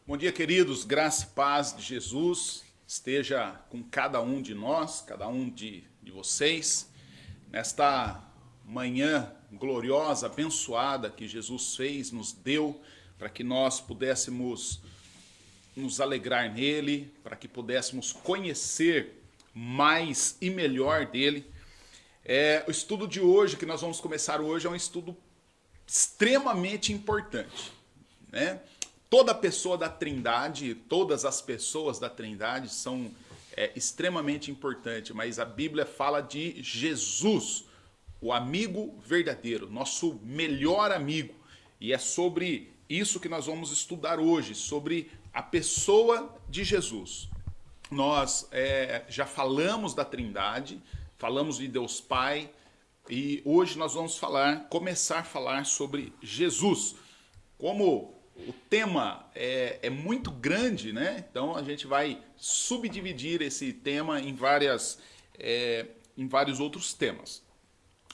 Bom dia, queridos. Graça e paz de Jesus esteja com cada um de nós, cada um de vocês, nesta manhã gloriosa, abençoada que Jesus fez, nos deu, para que nós pudéssemos nos alegrar nele, para que pudéssemos conhecer mais e melhor dele. O estudo de hoje, que nós vamos começar hoje, é um estudo extremamente importante, né? Toda pessoa da Trindade, todas as pessoas da Trindade são extremamente importantes, mas a Bíblia fala de Jesus, o amigo verdadeiro, nosso melhor amigo. E é sobre isso que nós vamos estudar hoje, sobre a pessoa de Jesus. Nós já falamos da Trindade, falamos de Deus Pai, e hoje nós vamos começar a falar sobre Jesus. Como o tema é muito grande, né? Então a gente vai subdividir esse tema em vários outros temas.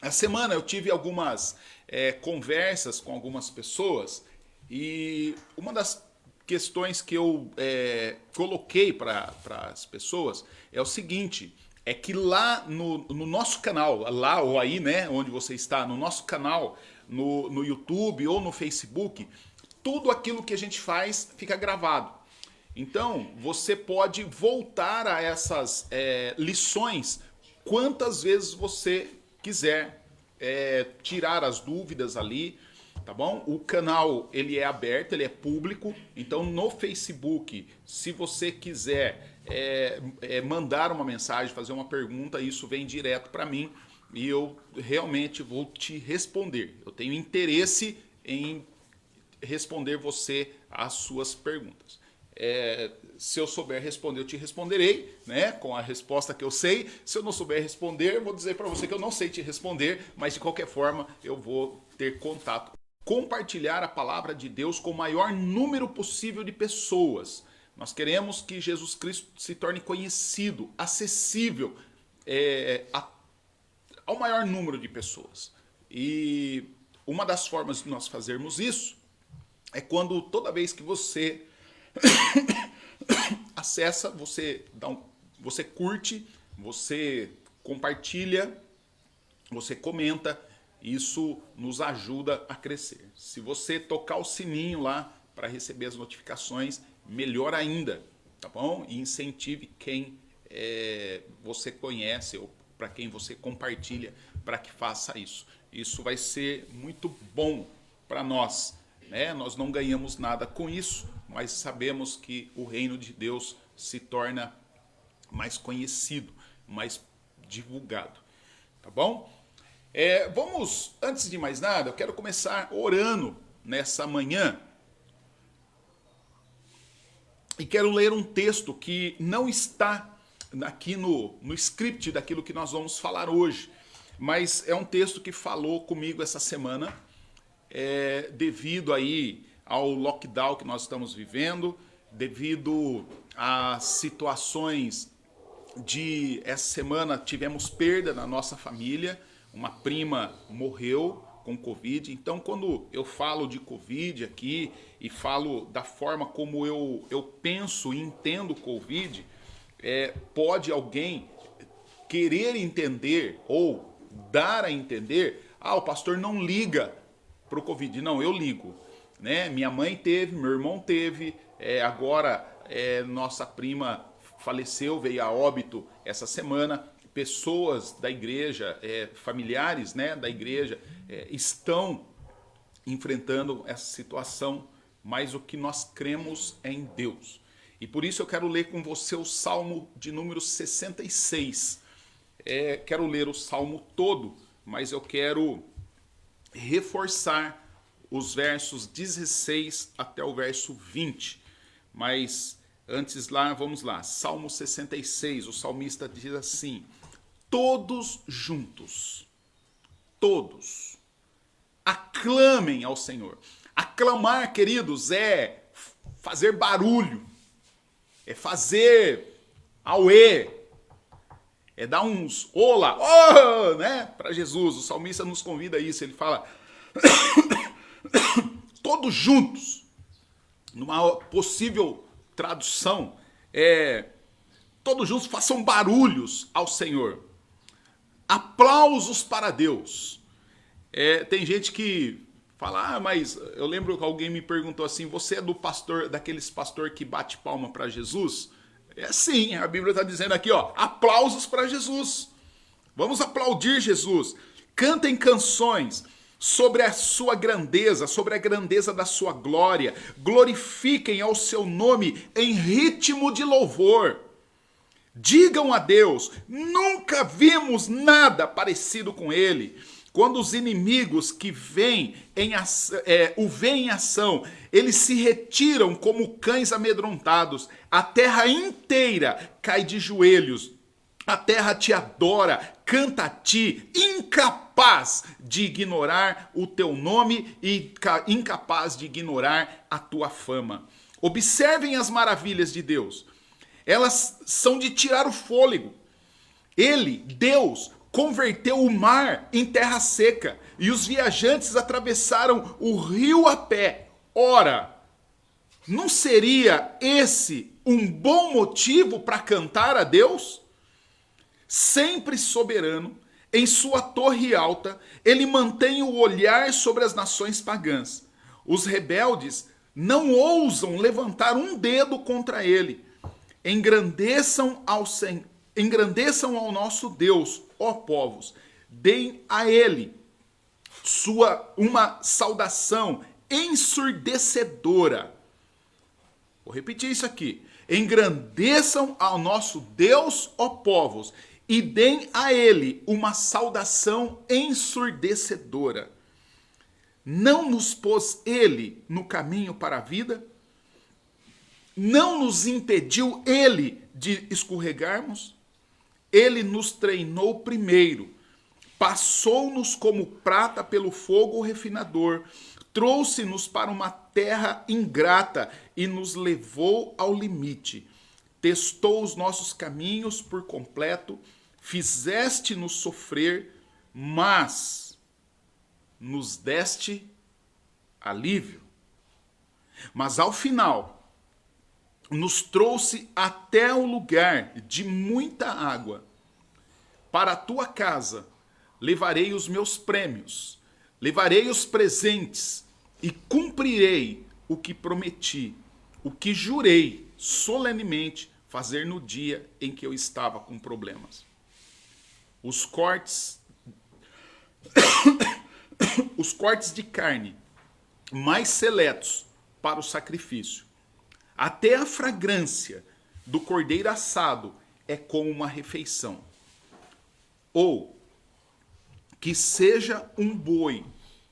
Essa semana eu tive algumas conversas com algumas pessoas e uma das questões que eu coloquei para as pessoas é o seguinte: é que lá no nosso canal, lá ou aí, né, onde você está, no nosso canal, no YouTube ou no Facebook, tudo aquilo que a gente faz fica gravado. Então, você pode voltar a essas lições quantas vezes você quiser, tirar as dúvidas ali, tá bom? O canal, ele é aberto, ele é público. Então, no Facebook, se você quiser mandar uma mensagem, fazer uma pergunta, isso vem direto para mim e eu realmente vou te responder. Eu tenho interesse em responder você as suas perguntas. Se eu souber responder, eu te responderei, né, com a resposta que eu sei. Se eu não souber responder, eu vou dizer para você que eu não sei te responder, mas de qualquer forma eu vou ter contato. Compartilhar a palavra de Deus com o maior número possível de pessoas. Nós queremos que Jesus Cristo se torne conhecido, acessível ao maior número de pessoas. E uma das formas de nós fazermos isso é quando toda vez que você acessa, você curte, você compartilha, você comenta, isso nos ajuda a crescer. Se você tocar o sininho lá para receber as notificações, melhor ainda, tá bom? E incentive quem você conhece ou para quem você compartilha para que faça isso. Isso vai ser muito bom para nós. Nós não ganhamos nada com isso, mas sabemos que o reino de Deus se torna mais conhecido, mais divulgado, tá bom? Antes de mais nada, eu quero começar orando nessa manhã e quero ler um texto que não está aqui no script daquilo que nós vamos falar hoje, mas é um texto que falou comigo essa semana. Devido aí ao lockdown que nós estamos vivendo, devido a situações essa semana tivemos perda na nossa família, uma prima morreu com Covid. Então, quando eu falo de Covid aqui e falo da forma como eu penso e entendo Covid, pode alguém querer entender ou dar a entender: o pastor não liga para o Covid. Não, eu ligo, né? Minha mãe teve, meu irmão teve, agora nossa prima faleceu, veio a óbito essa semana. Pessoas da igreja, familiares, né, da igreja, estão enfrentando essa situação, mas o que nós cremos é em Deus. E por isso eu quero ler com você o Salmo de número 66. Quero ler o Salmo todo, mas eu quero reforçar os versos 16 até o verso 20. Mas antes vamos lá. Salmo 66, o salmista diz assim: todos juntos, todos, aclamem ao Senhor. Aclamar, queridos, é fazer barulho, é fazer auê, é dar uns olá, oh, né, para Jesus. O salmista nos convida a isso. Ele fala: todos juntos, numa possível tradução, todos juntos façam barulhos ao Senhor. Aplausos para Deus. Tem gente que fala, mas eu lembro que alguém me perguntou assim, você é do pastor, daqueles pastor que bate palma para Jesus? Sim, a Bíblia está dizendo aqui, aplausos para Jesus. Vamos aplaudir Jesus. Cantem canções sobre a sua grandeza, sobre a grandeza da sua glória. Glorifiquem ao seu nome em ritmo de louvor. Digam a Deus, nunca vimos nada parecido com ele. Quando os inimigos que o veem em ação, eles se retiram como cães amedrontados. A terra inteira cai de joelhos. A terra te adora, canta a ti, incapaz de ignorar o teu nome e incapaz de ignorar a tua fama. Observem as maravilhas de Deus. Elas são de tirar o fôlego. Deus, converteu o mar em terra seca e os viajantes atravessaram o rio a pé. Ora, não seria esse um bom motivo para cantar a Deus? Sempre soberano, em sua torre alta, ele mantém o olhar sobre as nações pagãs. Os rebeldes não ousam levantar um dedo contra ele. Engrandeçam ao nosso Deus, ó povos. Deem a ele uma saudação ensurdecedora. Vou repetir isso aqui. Engrandeçam ao nosso Deus, ó povos, e deem a ele uma saudação ensurdecedora. Não nos pôs ele no caminho para a vida? Não nos impediu ele de escorregarmos? Ele nos treinou primeiro, passou-nos como prata pelo fogo refinador, trouxe-nos para uma terra ingrata e nos levou ao limite. Testou os nossos caminhos por completo, fizeste-nos sofrer, mas nos deste alívio. Mas ao final, nos trouxe até o lugar de muita água. Para a tua casa levarei os meus prêmios, levarei os presentes e cumprirei o que prometi, o que jurei solenemente fazer no dia em que eu estava com problemas. Os cortes de carne mais seletos para o sacrifício. Até a fragrância do cordeiro assado é como uma refeição. Ou que seja um boi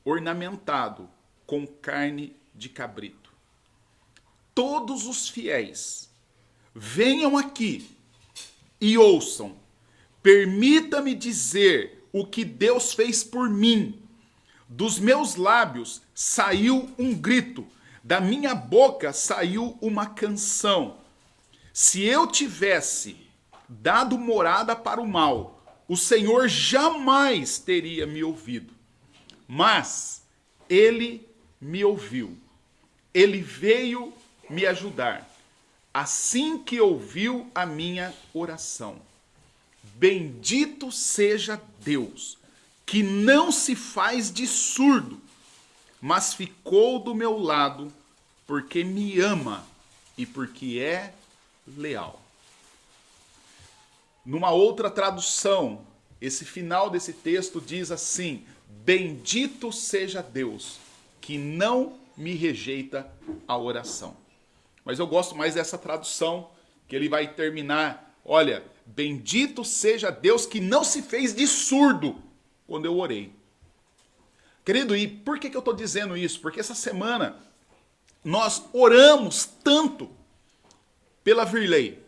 ornamentado com carne de cabrito. Todos os fiéis venham aqui e ouçam. Permita-me dizer o que Deus fez por mim. Dos meus lábios saiu um grito, da minha boca saiu uma canção. Se eu tivesse dado morada para o mal, o Senhor jamais teria me ouvido. Mas ele me ouviu. Ele veio me ajudar. Assim que ouviu a minha oração. Bendito seja Deus, que não se faz de surdo, mas ficou do meu lado, porque me ama e porque é leal. Numa outra tradução, esse final desse texto diz assim: bendito seja Deus, que não me rejeita a oração. Mas eu gosto mais dessa tradução, que ele vai terminar, olha, bendito seja Deus que não se fez de surdo quando eu orei. Querido, e por que eu estou dizendo isso? Porque essa semana nós oramos tanto pela Virley,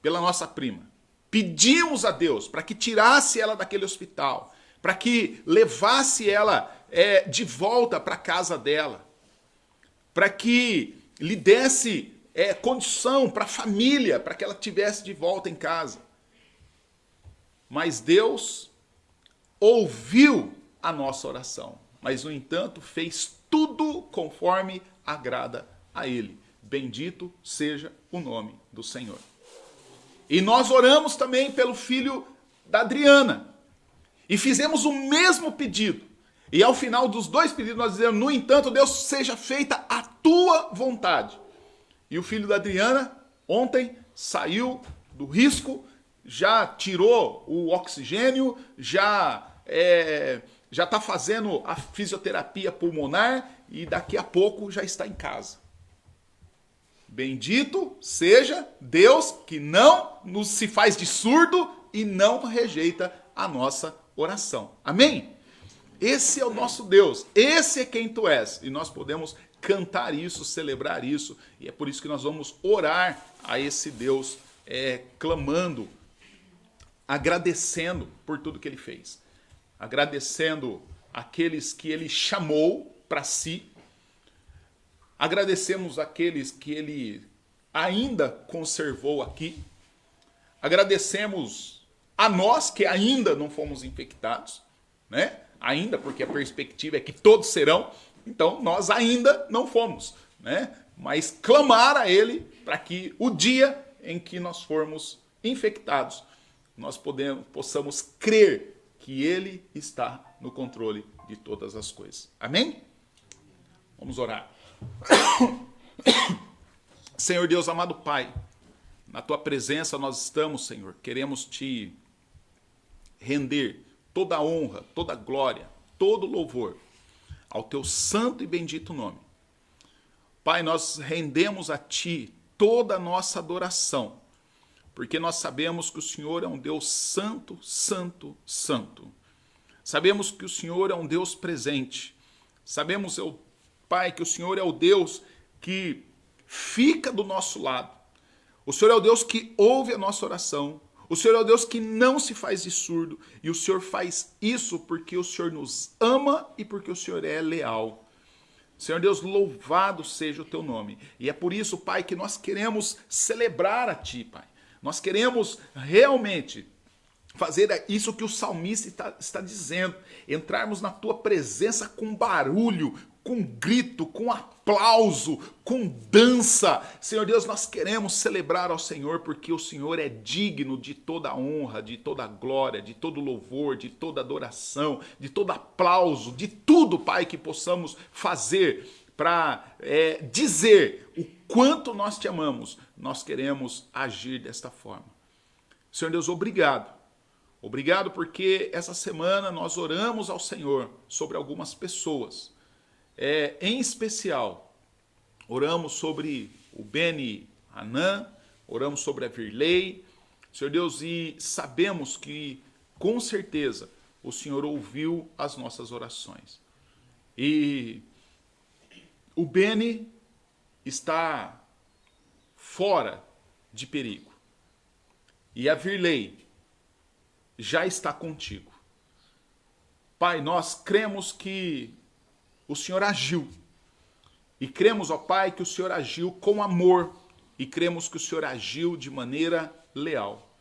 pela nossa prima. Pedimos a Deus para que tirasse ela daquele hospital, para que levasse ela de volta para a casa dela, para que lhe desse condição para a família, para que ela tivesse de volta em casa. Mas Deus ouviu a nossa oração, mas no entanto fez tudo conforme agrada a Ele. Bendito seja o nome do Senhor. E nós oramos também pelo filho da Adriana. E fizemos o mesmo pedido. E ao final dos dois pedidos nós dizemos, no entanto, Deus, seja feita a tua vontade. E o filho da Adriana, ontem, saiu do risco, já tirou o oxigênio, já está fazendo a fisioterapia pulmonar e daqui a pouco já está em casa. Bendito seja Deus que não nos se faz de surdo e não rejeita a nossa oração. Amém? Esse é o nosso Deus, esse é quem tu és. E nós podemos cantar isso, celebrar isso. E é por isso que nós vamos orar a esse Deus, clamando, agradecendo por tudo que ele fez. Agradecendo aqueles que ele chamou para si. Agradecemos aqueles que ele ainda conservou aqui. Agradecemos a nós que ainda não fomos infectados, né? Ainda, porque a perspectiva é que todos serão. Então, nós ainda não fomos, né? Mas clamar a ele para que o dia em que nós formos infectados, nós possamos crer que ele está no controle de todas as coisas. Amém? Vamos orar. Senhor Deus, amado Pai, na tua presença nós estamos, Senhor. Queremos te render toda a honra, toda a glória, todo o louvor ao teu santo e bendito nome. Pai, nós rendemos a ti toda a nossa adoração, porque nós sabemos que o Senhor é um Deus santo, santo, santo. Sabemos que o Senhor é um Deus presente. Sabemos, Pai, que o Senhor é o Deus que fica do nosso lado. O Senhor é o Deus que ouve a nossa oração. O Senhor é o Deus que não se faz de surdo. E o Senhor faz isso porque o Senhor nos ama e porque o Senhor é leal. Senhor Deus, louvado seja o teu nome. E é por isso, Pai, que nós queremos celebrar a ti, Pai. Nós queremos realmente fazer isso que o salmista está dizendo. Entrarmos na tua presença com barulho, com grito, com aplauso, com dança. Senhor Deus, nós queremos celebrar ao Senhor porque o Senhor é digno de toda a honra, de toda a glória, de todo louvor, de toda adoração, de todo aplauso, de tudo, Pai, que possamos fazer para dizer o quanto nós te amamos. Nós queremos agir desta forma. Senhor Deus, obrigado. Obrigado porque essa semana nós oramos ao Senhor sobre algumas pessoas. Em especial, oramos sobre o Beni Hanan, oramos sobre a Virley, Senhor Deus, e sabemos que, com certeza, o Senhor ouviu as nossas orações. E o Beni está fora de perigo. E a Virley já está contigo. Pai, nós cremos que o Senhor agiu. E cremos, ó Pai, que o Senhor agiu com amor. E cremos que o Senhor agiu de maneira leal.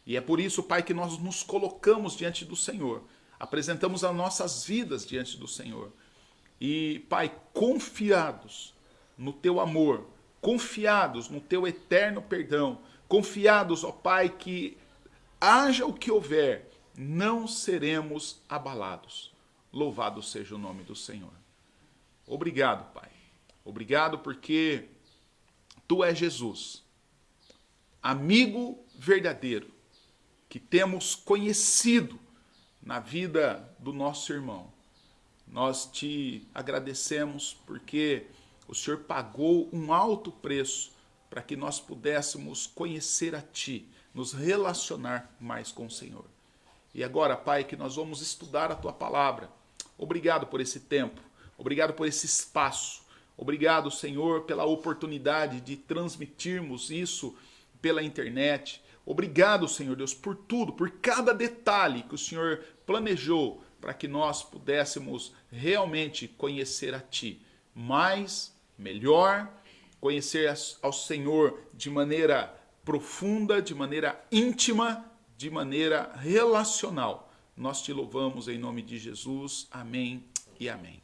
E é por isso, Pai, que nós nos colocamos diante do Senhor. Apresentamos as nossas vidas diante do Senhor. E, Pai, confiados no teu amor, confiados no teu eterno perdão, confiados, ó Pai, que haja o que houver, não seremos abalados. Louvado seja o nome do Senhor. Obrigado, Pai. Obrigado porque tu és Jesus, amigo verdadeiro, que temos conhecido na vida do nosso irmão. Nós te agradecemos porque o Senhor pagou um alto preço para que nós pudéssemos conhecer a ti, nos relacionar mais com o Senhor. E agora, Pai, que nós vamos estudar a tua palavra. Obrigado por esse tempo. Obrigado por esse espaço. Obrigado, Senhor, pela oportunidade de transmitirmos isso pela internet. Obrigado, Senhor Deus, por tudo, por cada detalhe que o Senhor planejou para que nós pudéssemos realmente conhecer a Ti mais, melhor, conhecer ao Senhor de maneira profunda, de maneira íntima, de maneira relacional. Nós te louvamos em nome de Jesus. Amém e amém.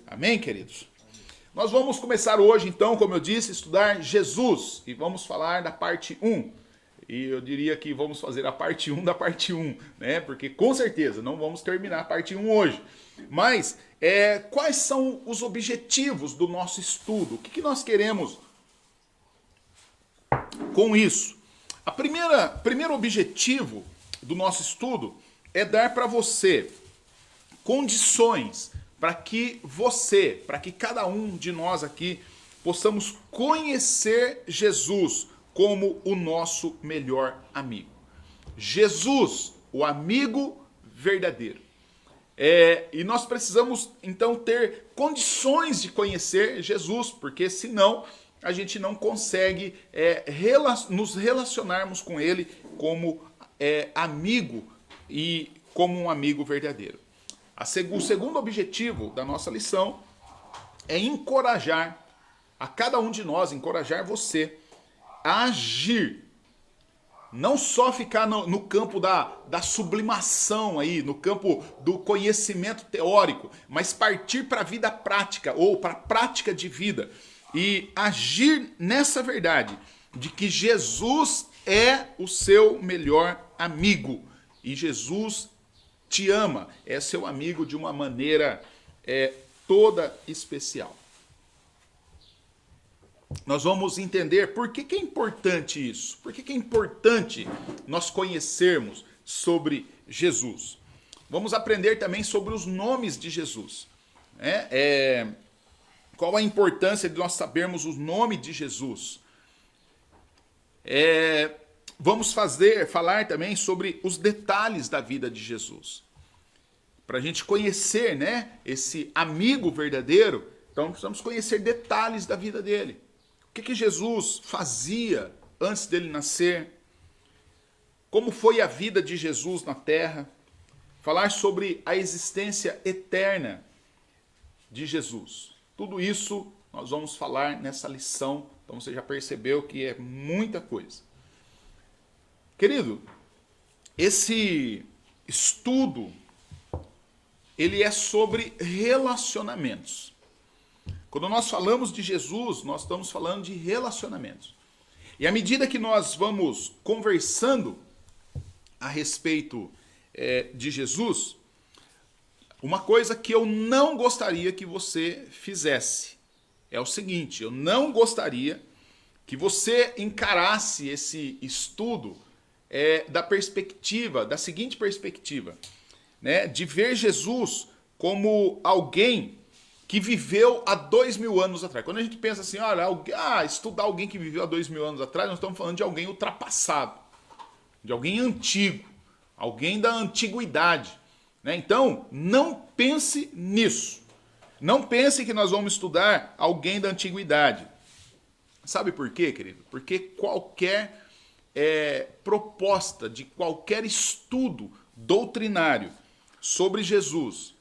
Amém, queridos? Nós vamos começar hoje, então, como eu disse, estudar Jesus. E vamos falar da parte 1. E eu diria que vamos fazer a parte 1 da parte 1, né? Porque com certeza não vamos terminar a parte 1 hoje. Mas quais são os objetivos do nosso estudo? O que nós queremos com isso? Primeiro objetivo do nosso estudo é dar para você condições para que cada um de nós aqui, possamos conhecer Jesus como o nosso melhor amigo. Jesus, o amigo verdadeiro. E nós precisamos, então, ter condições de conhecer Jesus, porque senão a gente não consegue nos relacionarmos com Ele como amigo e como um amigo verdadeiro. O segundo objetivo da nossa lição é encorajar a cada um de nós, encorajar você a agir. Não só ficar no campo da sublimação, aí, no campo do conhecimento teórico, mas partir para a vida prática ou para a prática de vida. E agir nessa verdade de que Jesus é o seu melhor amigo. E Jesus te ama, é seu amigo de uma maneira toda especial. Nós vamos entender por que é importante isso, por que é importante nós conhecermos sobre Jesus. Vamos aprender também sobre os nomes de Jesus. Qual a importância de nós sabermos o nome de Jesus? Vamos falar também sobre os detalhes da vida de Jesus. Para a gente conhecer, né, esse amigo verdadeiro, então precisamos conhecer detalhes da vida dele. O que Jesus fazia antes dele nascer? Como foi a vida de Jesus na terra? Falar sobre a existência eterna de Jesus. Tudo isso nós vamos falar nessa lição. Então você já percebeu que é muita coisa. Querido, esse estudo, ele é sobre relacionamentos. Quando nós falamos de Jesus, nós estamos falando de relacionamentos. E à medida que nós vamos conversando a respeito de Jesus, uma coisa que eu não gostaria que você fizesse é o seguinte: eu não gostaria que você encarasse esse estudo da seguinte perspectiva, né, de ver Jesus como alguém que viveu há 2000 anos atrás. Quando a gente pensa assim, olha, estudar alguém que viveu há 2000 anos atrás, nós estamos falando de alguém ultrapassado, de alguém antigo, alguém da antiguidade, né? Então, não pense nisso. Não pense que nós vamos estudar alguém da antiguidade. Sabe por quê, querido? Porque qualquer proposta de qualquer estudo doutrinário sobre Jesus,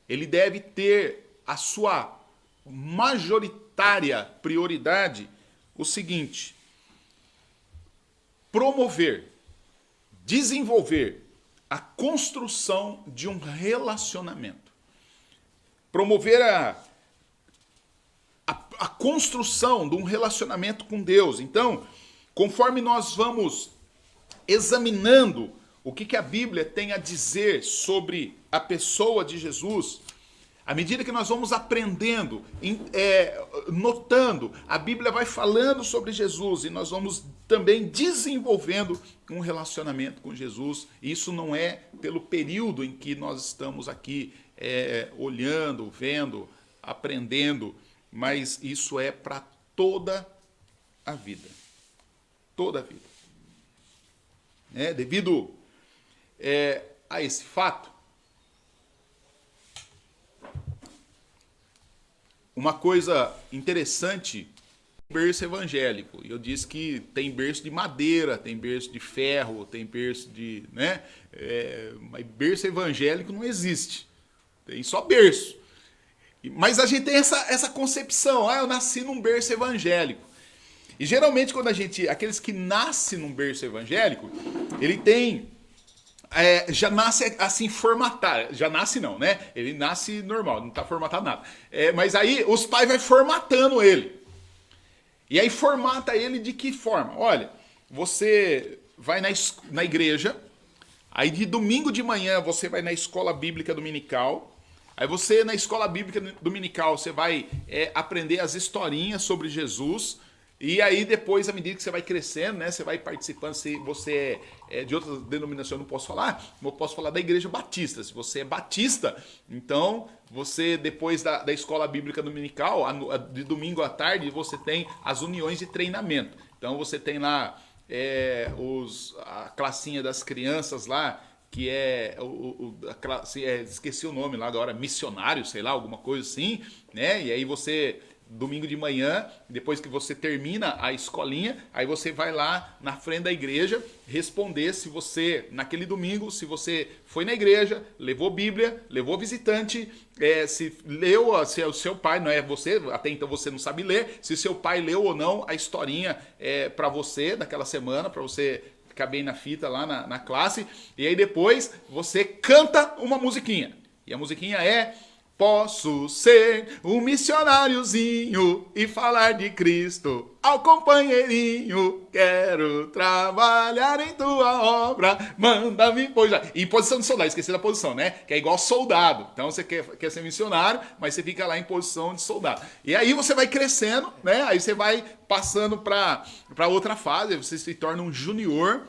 ele deve ter a sua majoritária prioridade o seguinte: promover, desenvolver a construção de um relacionamento. Promover a construção de um relacionamento com Deus. Então, conforme nós vamos examinando o que a Bíblia tem a dizer sobre a pessoa de Jesus, à medida que nós vamos aprendendo, notando, a Bíblia vai falando sobre Jesus e nós vamos também desenvolvendo um relacionamento com Jesus. Isso não é pelo período em que nós estamos aqui olhando, vendo, aprendendo, mas isso é para toda a vida. Toda a vida. Devido a esse fato, uma coisa interessante, berço evangélico. Eu disse que tem berço de madeira, tem berço de ferro, tem berço de... mas berço evangélico não existe. Tem só berço. Mas a gente tem essa concepção, eu nasci num berço evangélico. E geralmente aqueles que nascem num berço evangélico, ele tem já nasce assim formatado. Já nasce não, né? Ele nasce normal, não está formatado nada. Mas aí os pais vai formatando ele. E aí formata ele de que forma? Olha, você vai na igreja, aí de domingo de manhã você vai na escola bíblica dominical. Aí você, na escola bíblica dominical, você vai aprender as historinhas sobre Jesus. E aí depois, à medida que você vai crescendo, né, você vai participando, se você é de outra denominação, eu não posso falar, mas eu posso falar da igreja batista. Se você é batista, então você, depois da escola bíblica dominical, de domingo à tarde, você tem as uniões de treinamento. Então você tem lá a classinha das crianças lá, que esqueci o nome lá agora, missionário, sei lá, alguma coisa assim, né? E aí você, domingo de manhã, depois que você termina a escolinha, aí você vai lá na frente da igreja responder se você, naquele domingo, se você foi na igreja, levou Bíblia, levou visitante, se leu, se é o seu pai, não é você, até então você não sabe ler, se seu pai leu ou não a historinha para você daquela semana, para você ficar bem na fita lá na classe, e aí depois você canta uma musiquinha. E a musiquinha é: posso ser um missionáriozinho e falar de Cristo ao companheirinho. Quero trabalhar em tua obra, manda-me pois. Em posição de soldado, esqueci da posição, né? Que é igual soldado. Então você quer ser missionário, mas você fica lá em posição de soldado. E aí você vai crescendo, né? Aí você vai passando para outra fase, você se torna um junior.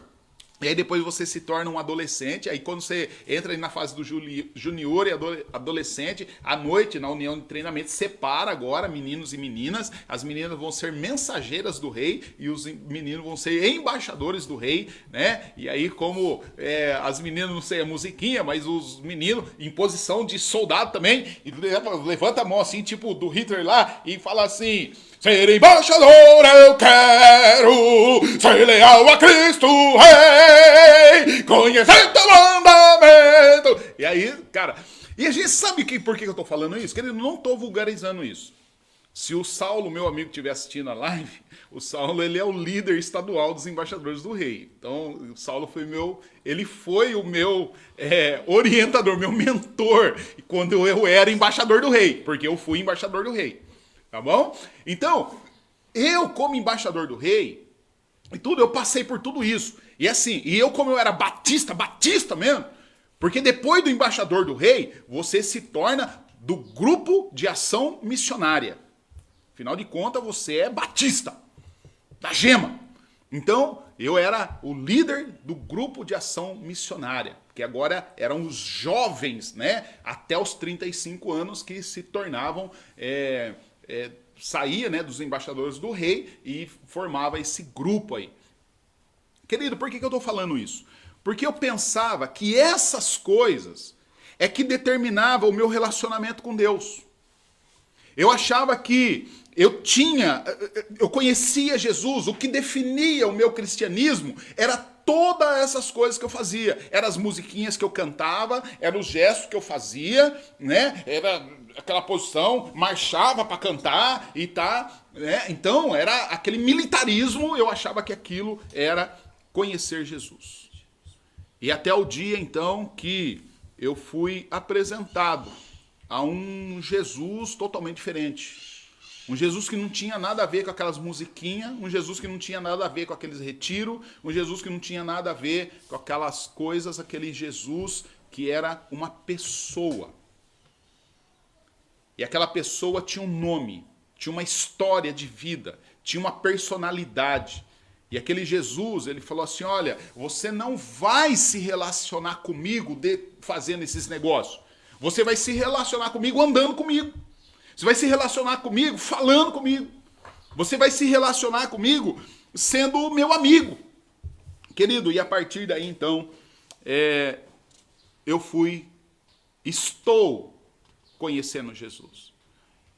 E aí depois você se torna um adolescente, aí quando você entra na fase do junior e adolescente, à noite, na união de treinamento, separa agora meninos e meninas. As meninas vão ser mensageiras do rei e os meninos vão ser embaixadores do rei, né? E aí como as meninas, não sei a musiquinha, mas os meninos em posição de soldado também, e levanta a mão assim, tipo do Hitler lá, e fala assim: ser embaixador eu quero, ser leal a Cristo Rei, conhecer teu mandamento. E aí, cara, e a gente sabe por que eu tô falando isso? Que eu não tô vulgarizando isso. Se o Saulo, meu amigo, estiver assistindo a live, o Saulo, ele é o líder estadual dos embaixadores do rei. Então, o Saulo foi o meu orientador, meu mentor, quando eu era embaixador do rei, porque eu fui embaixador do rei. Tá bom? Então, eu como embaixador do rei, e tudo, eu passei por tudo isso. E assim, e eu como eu era batista mesmo, porque depois do embaixador do rei, você se torna do grupo de ação missionária. Afinal de contas, você é batista, da gema. Então, eu era o líder do grupo de ação missionária, que agora eram os jovens, né, até os 35 anos que se tornavam... saía, né, dos embaixadores do rei e formava esse grupo aí. Querido, por que eu estou falando isso? Porque eu pensava que essas coisas é que determinava o meu relacionamento com Deus. Eu achava que eu conhecia Jesus, o que definia o meu cristianismo era todas essas coisas que eu fazia. Eram as musiquinhas que eu cantava, eram os gestos que eu fazia, né? Era aquela posição, marchava para cantar e tá, né? Então era aquele militarismo, eu achava que aquilo era conhecer Jesus. E até o dia então que eu fui apresentado a um Jesus totalmente diferente. Um Jesus que não tinha nada a ver com aquelas musiquinhas, um Jesus que não tinha nada a ver com aqueles retiros, um Jesus que não tinha nada a ver com aquelas coisas, aquele Jesus que era uma pessoa. E aquela pessoa tinha um nome, tinha uma história de vida, tinha uma personalidade. E aquele Jesus, ele falou assim: olha, você não vai se relacionar comigo fazendo esses negócios. Você vai se relacionar comigo andando comigo. Você vai se relacionar comigo falando comigo. Você vai se relacionar comigo sendo o meu amigo. Querido, e a partir daí, então, estou conhecendo Jesus.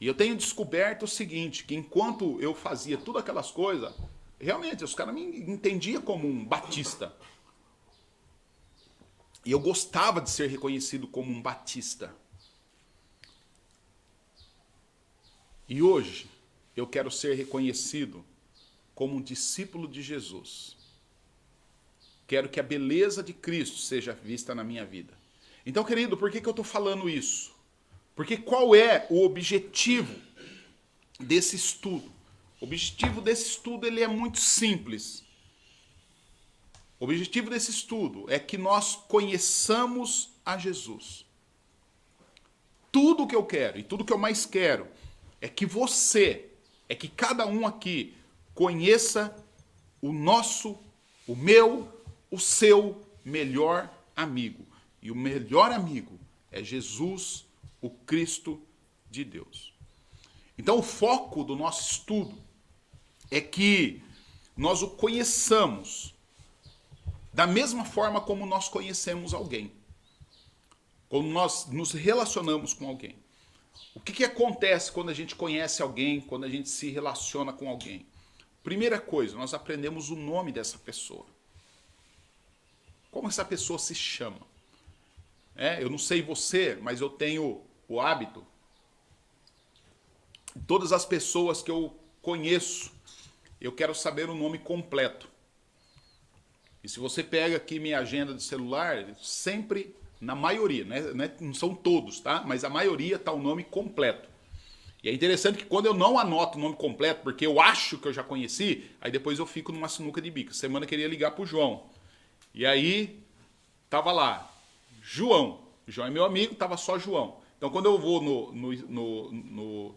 E eu tenho descoberto o seguinte, que enquanto eu fazia todas aquelas coisas, realmente, os caras me entendiam como um batista. E eu gostava de ser reconhecido como um batista. E hoje, eu quero ser reconhecido como um discípulo de Jesus. quero que a beleza de Cristo seja vista na minha vida. Então, querido, por que eu estou falando isso? Porque qual é o objetivo desse estudo? O objetivo desse estudo ele é muito simples. O objetivo desse estudo é que nós conheçamos a Jesus. Tudo que eu quero e tudo que eu mais quero é que você, é que cada um aqui conheça o nosso, o meu, o seu melhor amigo. E o melhor amigo é Jesus, o Cristo de Deus. Então o foco do nosso estudo é que nós o conheçamos da mesma forma como nós conhecemos alguém. Quando nós nos relacionamos com alguém. O que acontece quando a gente conhece alguém, quando a gente se relaciona com alguém? Primeira coisa, nós aprendemos o nome dessa pessoa. Como essa pessoa se chama? Eu não sei você, mas eu tenho o hábito. Todas as pessoas que eu conheço, eu quero saber o nome completo. E se você pega aqui minha agenda de celular, sempre, na maioria, não são todos, tá? Mas a maioria está o nome completo. E é interessante que quando eu não anoto o nome completo, porque eu acho que eu já conheci, aí depois eu fico numa sinuca de bico. Semana eu queria ligar pro João. E aí, tava lá, João. O João é meu amigo, tava só João. Então quando eu vou no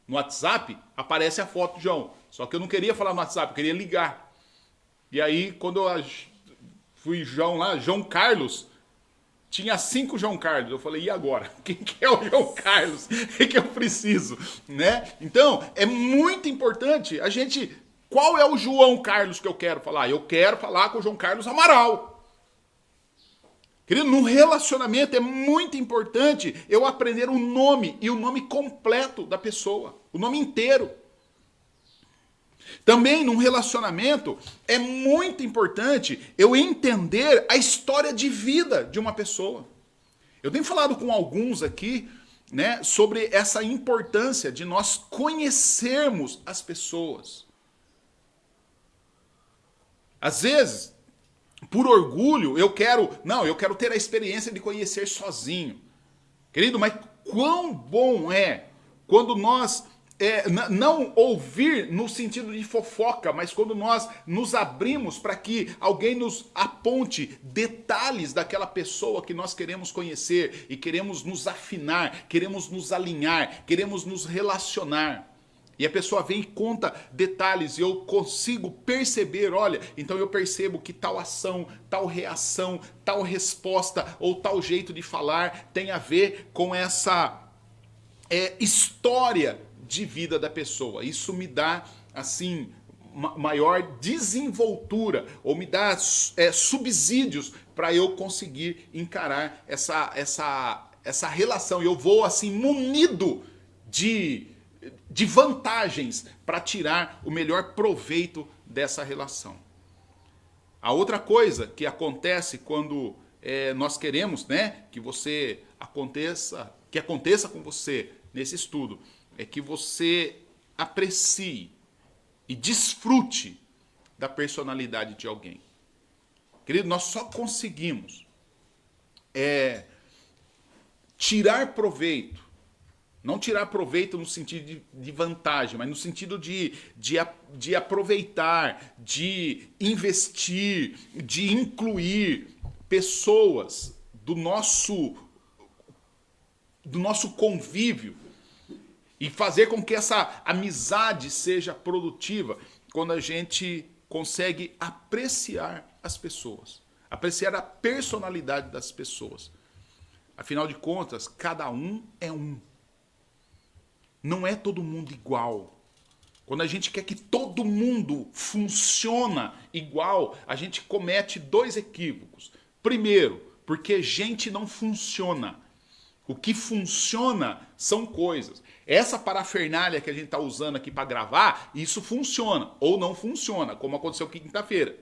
WhatsApp, aparece a foto do João. Só que eu não queria falar no WhatsApp, eu queria ligar. E aí, quando eu fui João lá, João Carlos, tinha 5 João Carlos. Eu falei, e agora? Quem que é o João Carlos? O que eu preciso? Né? Então, é muito importante a gente... Qual é o João Carlos que eu quero falar? Eu quero falar com o João Carlos Amaral. Querido, no relacionamento é muito importante eu aprender o nome e o nome completo da pessoa. O nome inteiro. Também num relacionamento é muito importante eu entender a história de vida de uma pessoa. Eu tenho falado com alguns aqui, né, sobre essa importância de nós conhecermos as pessoas. Às vezes, por orgulho, eu quero ter a experiência de conhecer sozinho. Querido, mas quão bom é quando nós não ouvir no sentido de fofoca, mas quando nós nos abrimos para que alguém nos aponte detalhes daquela pessoa que nós queremos conhecer e queremos nos afinar, queremos nos alinhar, queremos nos relacionar. E a pessoa vem e conta detalhes e eu consigo perceber, olha, então eu percebo que tal ação, tal reação, tal resposta ou tal jeito de falar tem a ver com essa história de vida da pessoa. Isso me dá, assim, maior desenvoltura ou me dá subsídios para eu conseguir encarar essa relação. E eu vou, assim, munido de vantagens para tirar o melhor proveito dessa relação. A outra coisa que acontece quando nós queremos, né, que aconteça com você nesse estudo, é que você aprecie e desfrute da personalidade de alguém. Querido, nós só conseguimos tirar proveito. Não tirar proveito no sentido de vantagem, mas no sentido de aproveitar, de investir, de incluir pessoas do nosso convívio e fazer com que essa amizade seja produtiva quando a gente consegue apreciar as pessoas, apreciar a personalidade das pessoas. Afinal de contas, cada um é um. Não é todo mundo igual. Quando a gente quer que todo mundo funcione igual, a gente comete 2 equívocos. Primeiro, porque gente não funciona. O que funciona são coisas. Essa parafernália que a gente está usando aqui para gravar, isso funciona ou não funciona, como aconteceu quinta-feira.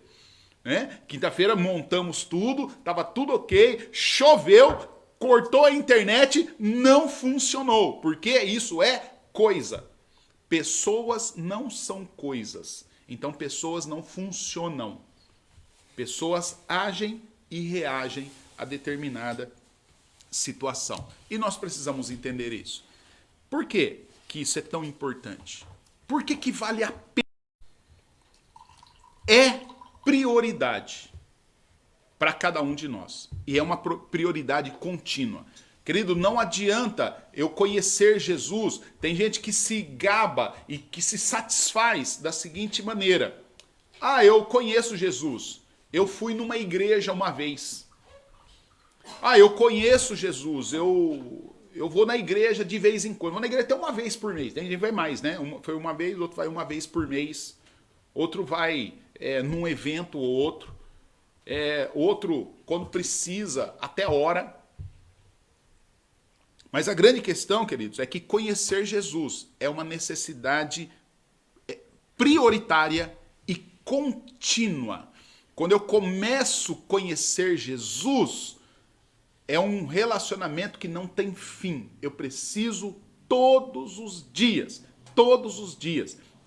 Né? Quinta-feira montamos tudo, estava tudo ok, choveu, cortou a internet, não funcionou. Porque isso é coisa. Pessoas não são coisas. Então pessoas não funcionam. pessoas agem e reagem a determinada situação. E nós precisamos entender isso. Por que que isso é tão importante? Por que que vale a pena? É prioridade para cada um de nós. E é uma prioridade contínua. Querido, não adianta eu conhecer Jesus. Tem gente que se gaba e que se satisfaz da seguinte maneira. Ah, eu conheço Jesus. Eu fui numa igreja uma vez. Ah, eu conheço Jesus. Eu vou na igreja de vez em quando. Vou na igreja até uma vez por mês. Tem gente que vai mais, né? Foi uma vez, outro vai uma vez por mês. Outro vai num evento ou outro. Outro, quando precisa, até hora. Mas a grande questão, queridos, é que conhecer Jesus é uma necessidade prioritária e contínua. Quando eu começo a conhecer Jesus, é um relacionamento que não tem fim. Eu preciso todos os dias,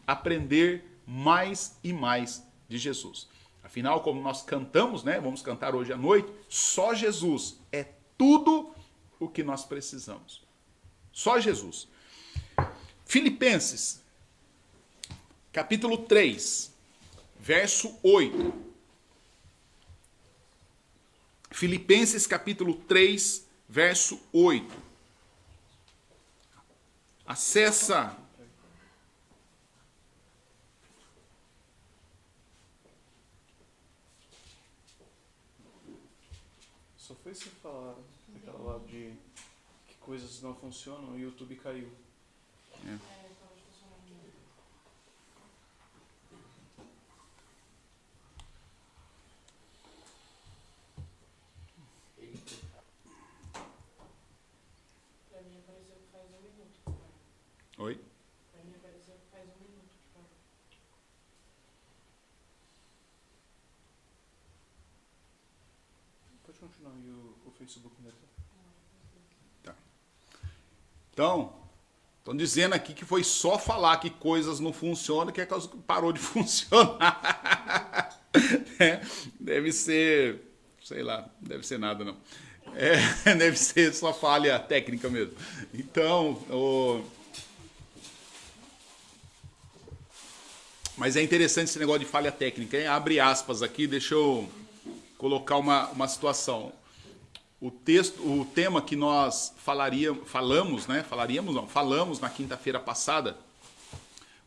aprender mais e mais de Jesus. Afinal, como nós cantamos, né? Vamos cantar hoje à noite, só Jesus é tudo o que nós precisamos. Só Jesus. Filipenses, capítulo 3, verso 8. Filipenses, capítulo 3, verso 8. Acessa. Só foi você falar aquela lá de que coisas não funcionam, o YouTube caiu. Pra mim apareceu que faz 1 minuto que parou. Oi? Pra mim apareceu que faz 1 minuto que parou. Pode continuar e o Facebook ainda tá. Tá. Então, estão dizendo aqui que foi só falar que coisas não funcionam que a causa que parou de funcionar. Deve ser, sei lá, deve ser nada não. Deve ser só falha técnica mesmo. Então, mas é interessante esse negócio de falha técnica, hein? Abre aspas aqui, deixa eu colocar uma situação. O tema que nós falamos na quinta-feira passada,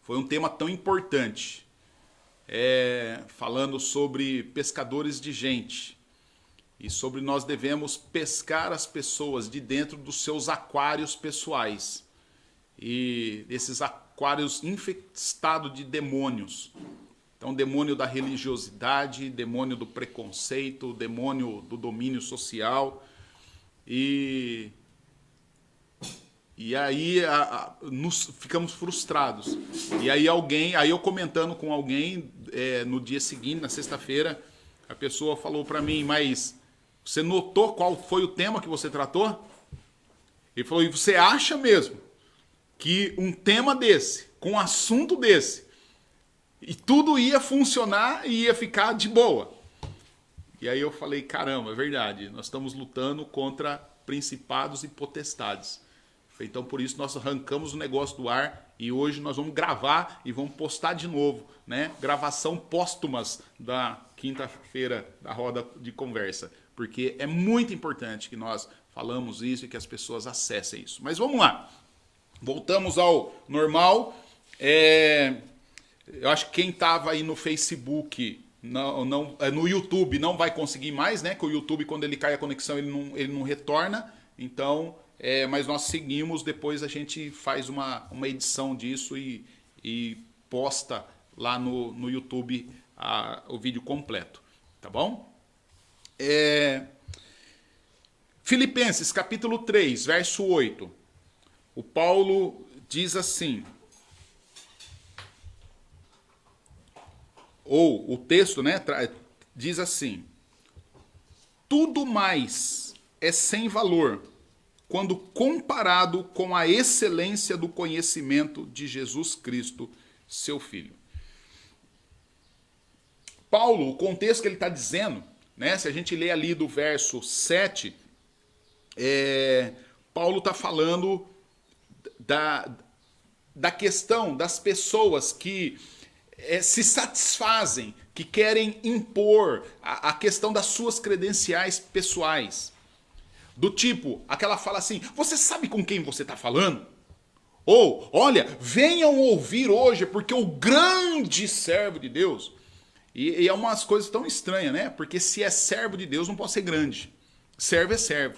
foi um tema tão importante, falando sobre pescadores de gente, e sobre nós devemos pescar as pessoas de dentro dos seus aquários pessoais, e esses aquários infestados de demônios. Então, demônio da religiosidade, demônio do preconceito, demônio do domínio social. E aí ficamos frustrados. E aí eu comentando com alguém, no dia seguinte, na sexta-feira, a pessoa falou para mim, mas você notou qual foi o tema que você tratou? Ele falou, e você acha mesmo que um tema desse, com um assunto desse, e tudo ia funcionar e ia ficar de boa? E aí eu falei, caramba, é verdade, nós estamos lutando contra principados e potestades. Então por isso nós arrancamos o negócio do ar e hoje nós vamos gravar e vamos postar de novo, né? Gravação póstumas da quinta-feira da roda de conversa, porque é muito importante que nós falamos isso e que as pessoas acessem isso. Mas vamos lá, voltamos ao normal. Eu acho que quem estava aí no Facebook, no YouTube, não vai conseguir mais, né? Que o YouTube, quando ele cai a conexão, ele não retorna. Então, mas nós seguimos, depois a gente faz uma edição disso e posta lá no YouTube o vídeo completo. Tá bom? Filipenses, capítulo 3, verso 8. O Paulo diz assim... Ou o texto, né, diz assim: tudo mais é sem valor quando comparado com a excelência do conhecimento de Jesus Cristo, seu Filho. Paulo, o contexto que ele está dizendo, né? Se a gente ler ali do verso 7, Paulo está falando da questão das pessoas que se satisfazem, que querem impor a questão das suas credenciais pessoais. Do tipo, aquela fala assim, você sabe com quem você está falando? Ou, olha, venham ouvir hoje, porque o grande servo de Deus... E é umas coisas tão estranhas, né? Porque se é servo de Deus, não pode ser grande. Servo é servo.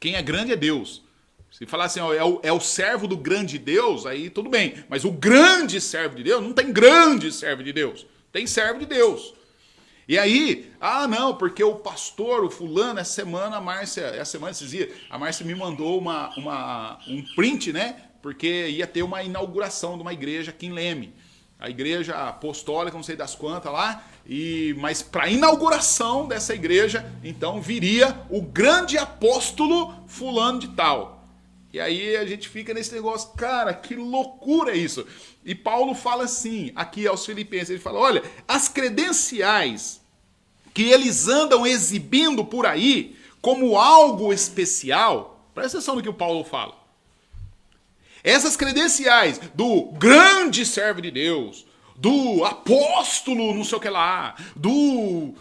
Quem é grande é Deus. Se falar assim, ó, é o servo do grande Deus, aí tudo bem. Mas o grande servo de Deus, não tem grande servo de Deus. Tem servo de Deus. E aí, não, porque o pastor, o fulano, essa semana, esses dias, a Márcia me mandou um print, né? Porque ia ter uma inauguração de uma igreja aqui em Leme. A igreja apostólica, não sei das quantas lá, mas para a inauguração dessa igreja, então viria o grande apóstolo fulano de tal. E aí a gente fica nesse negócio, cara, que loucura isso. E Paulo fala assim, aqui aos Filipenses, ele fala, olha, as credenciais que eles andam exibindo por aí como algo especial, presta atenção no que o Paulo fala. Essas credenciais do grande servo de Deus, do apóstolo não sei o que lá, do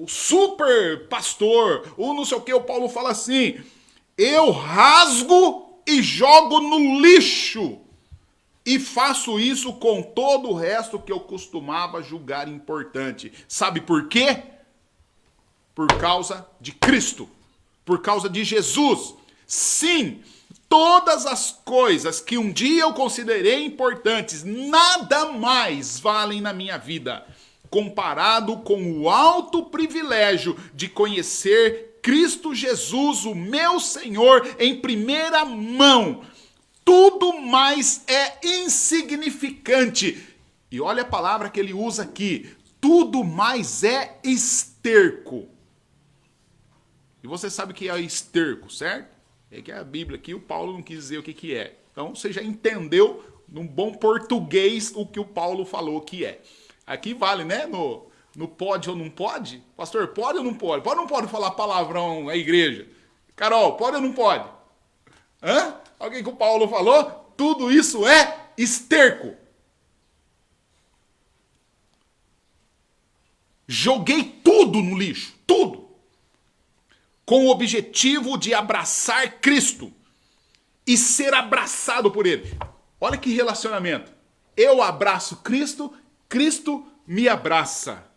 super pastor, ou não sei o que, o Paulo fala assim, eu rasgo e jogo no lixo, e faço isso com todo o resto que eu costumava julgar importante. Sabe por quê? Por causa de Cristo, por causa de Jesus. Sim, todas as coisas que um dia eu considerei importantes, nada mais valem na minha vida, comparado com o alto privilégio de conhecer Cristo Jesus, o meu Senhor, em primeira mão. Tudo mais é insignificante. E olha a palavra que ele usa aqui. Tudo mais é esterco. E você sabe o que é esterco, certo? É que a Bíblia aqui, o Paulo não quis dizer o que é. Então você já entendeu, num bom português, o que o Paulo falou que é. Aqui vale, né? No pode ou não pode? Pastor, pode ou não pode? Pode ou não pode falar palavrão na igreja? Carol, pode ou não pode? Hã? Alguém que o Paulo falou? Tudo isso é esterco. Joguei tudo no lixo. Tudo. Com o objetivo de abraçar Cristo e ser abraçado por Ele. Olha que relacionamento. Eu abraço Cristo, Cristo me abraça.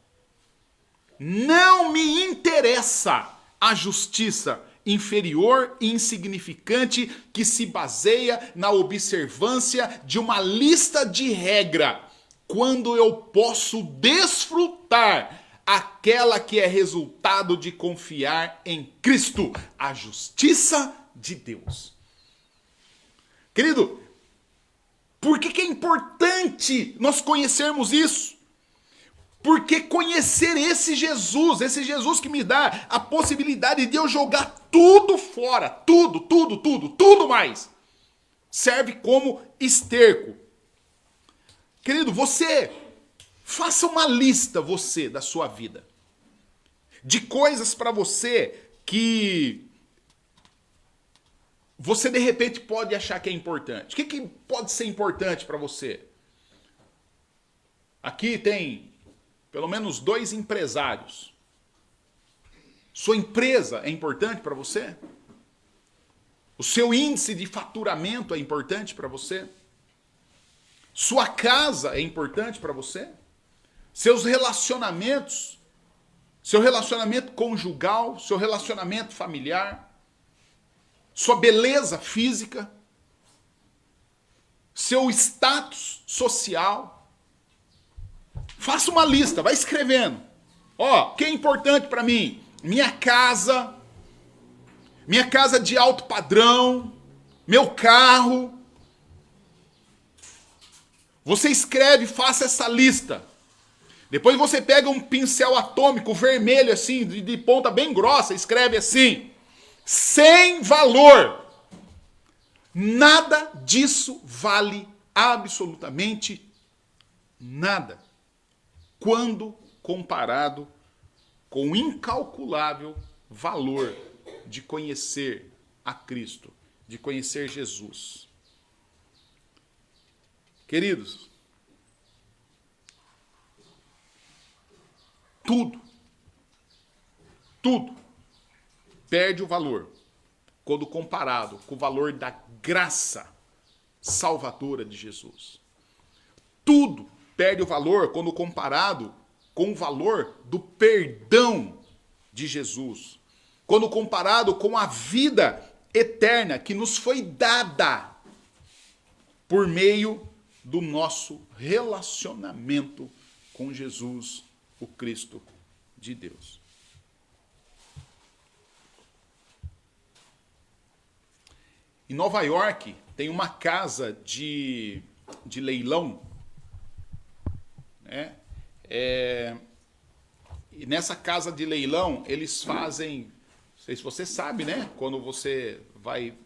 Não me interessa a justiça inferior e insignificante que se baseia na observância de uma lista de regra, quando eu posso desfrutar aquela que é resultado de confiar em Cristo, a justiça de Deus. Querido, por que é importante nós conhecermos isso? Porque conhecer esse Jesus que me dá a possibilidade de eu jogar tudo fora, tudo mais, serve como esterco. Querido, você faça uma lista, você, da sua vida, de coisas para você que você de repente pode achar que é importante. O que pode ser importante para você? Aqui tem pelo menos 2 empresários. Sua empresa é importante para você? O seu índice de faturamento é importante para você? Sua casa é importante para você? Seus relacionamentos, seu relacionamento conjugal, seu relacionamento familiar, sua beleza física, seu status social. Faça uma lista, vai escrevendo. Ó, o que é importante para mim? Minha casa de alto padrão, meu carro. Você escreve, faça essa lista. Depois você pega um pincel atômico vermelho assim, de ponta bem grossa, escreve assim: sem valor. Nada disso vale absolutamente nada quando comparado com o incalculável valor de conhecer a Cristo, de conhecer Jesus. Queridos, tudo perde o valor quando comparado com o valor da graça salvadora de Jesus. Tudo perde o valor quando comparado com o valor do perdão de Jesus. Quando comparado com a vida eterna que nos foi dada por meio do nosso relacionamento com Jesus, o Cristo de Deus. Em Nova York tem uma casa de leilão, né? E nessa casa de leilão eles fazem, não sei se você sabe, né? Quando você vai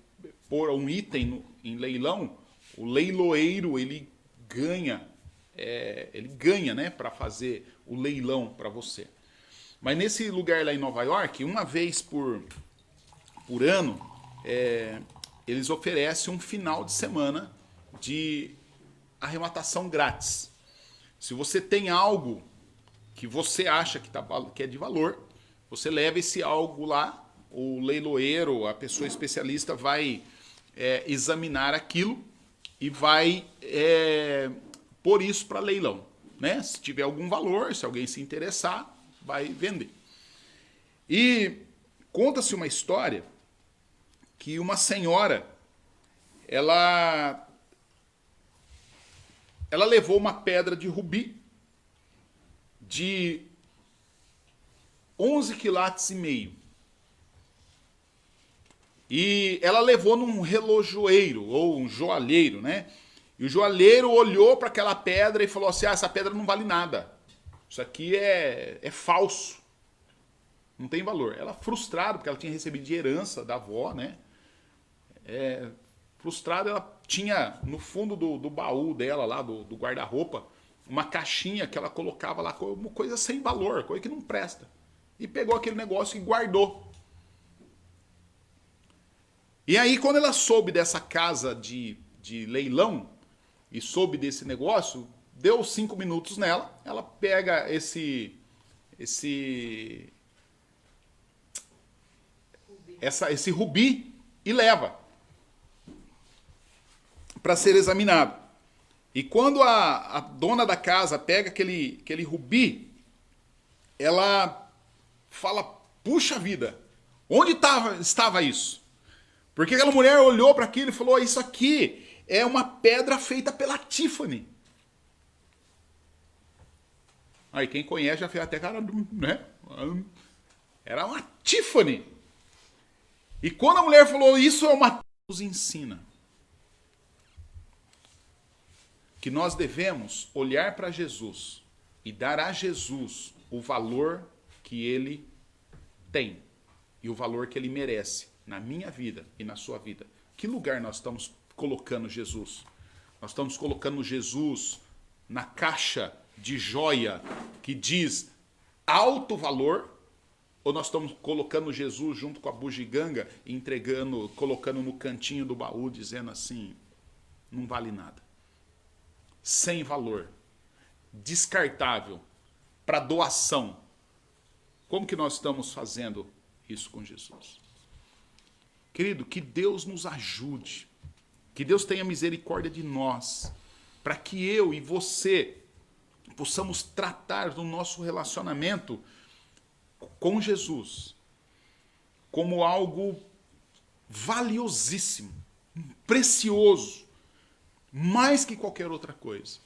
pôr um item em leilão, o leiloeiro ele ganha, né? Para fazer o leilão para você. Mas nesse lugar lá em Nova York, uma vez por ano, eles oferecem um final de semana de arrematação grátis. Se você tem algo que você acha que é de valor, você leva esse algo lá, o leiloeiro, a pessoa especialista vai examinar aquilo e vai pôr isso para leilão, né? Se tiver algum valor, se alguém se interessar, vai vender. E conta-se uma história que uma senhora, ela levou uma pedra de rubi de 11 quilates e meio. E ela levou num relojoeiro, ou um joalheiro, né? E o joalheiro olhou para aquela pedra e falou assim, essa pedra não vale nada. Isso aqui é falso. Não tem valor. Ela frustrada, porque ela tinha recebido de herança da avó, né? Frustrada, ela tinha no fundo do baú dela, lá do guarda-roupa, uma caixinha que ela colocava lá como coisa sem valor, coisa que não presta. E pegou aquele negócio e guardou. E aí, quando ela soube dessa casa de leilão, e soube desse negócio, deu 5 minutos nela, ela pega esse rubi e leva para ser examinado. E quando a dona da casa pega aquele rubi, ela fala, puxa vida, onde estava isso? Porque aquela mulher olhou para aquilo e falou, isso aqui é uma pedra feita pela Tiffany. Aí quem conhece já fez até cara, né? Era uma Tiffany. E quando a mulher falou, isso é uma... nos ensina que nós devemos olhar para Jesus e dar a Jesus o valor que ele tem e o valor que ele merece na minha vida e na sua vida. Que lugar nós estamos colocando Jesus? Nós estamos colocando Jesus na caixa de joia que diz alto valor, ou nós estamos colocando Jesus junto com a bugiganga e entregando, colocando no cantinho do baú, dizendo assim, não vale nada. Sem valor, descartável, para doação. Como que nós estamos fazendo isso com Jesus? Querido, que Deus nos ajude, que Deus tenha misericórdia de nós, para que eu e você possamos tratar do nosso relacionamento com Jesus como algo valiosíssimo, precioso, mais que qualquer outra coisa.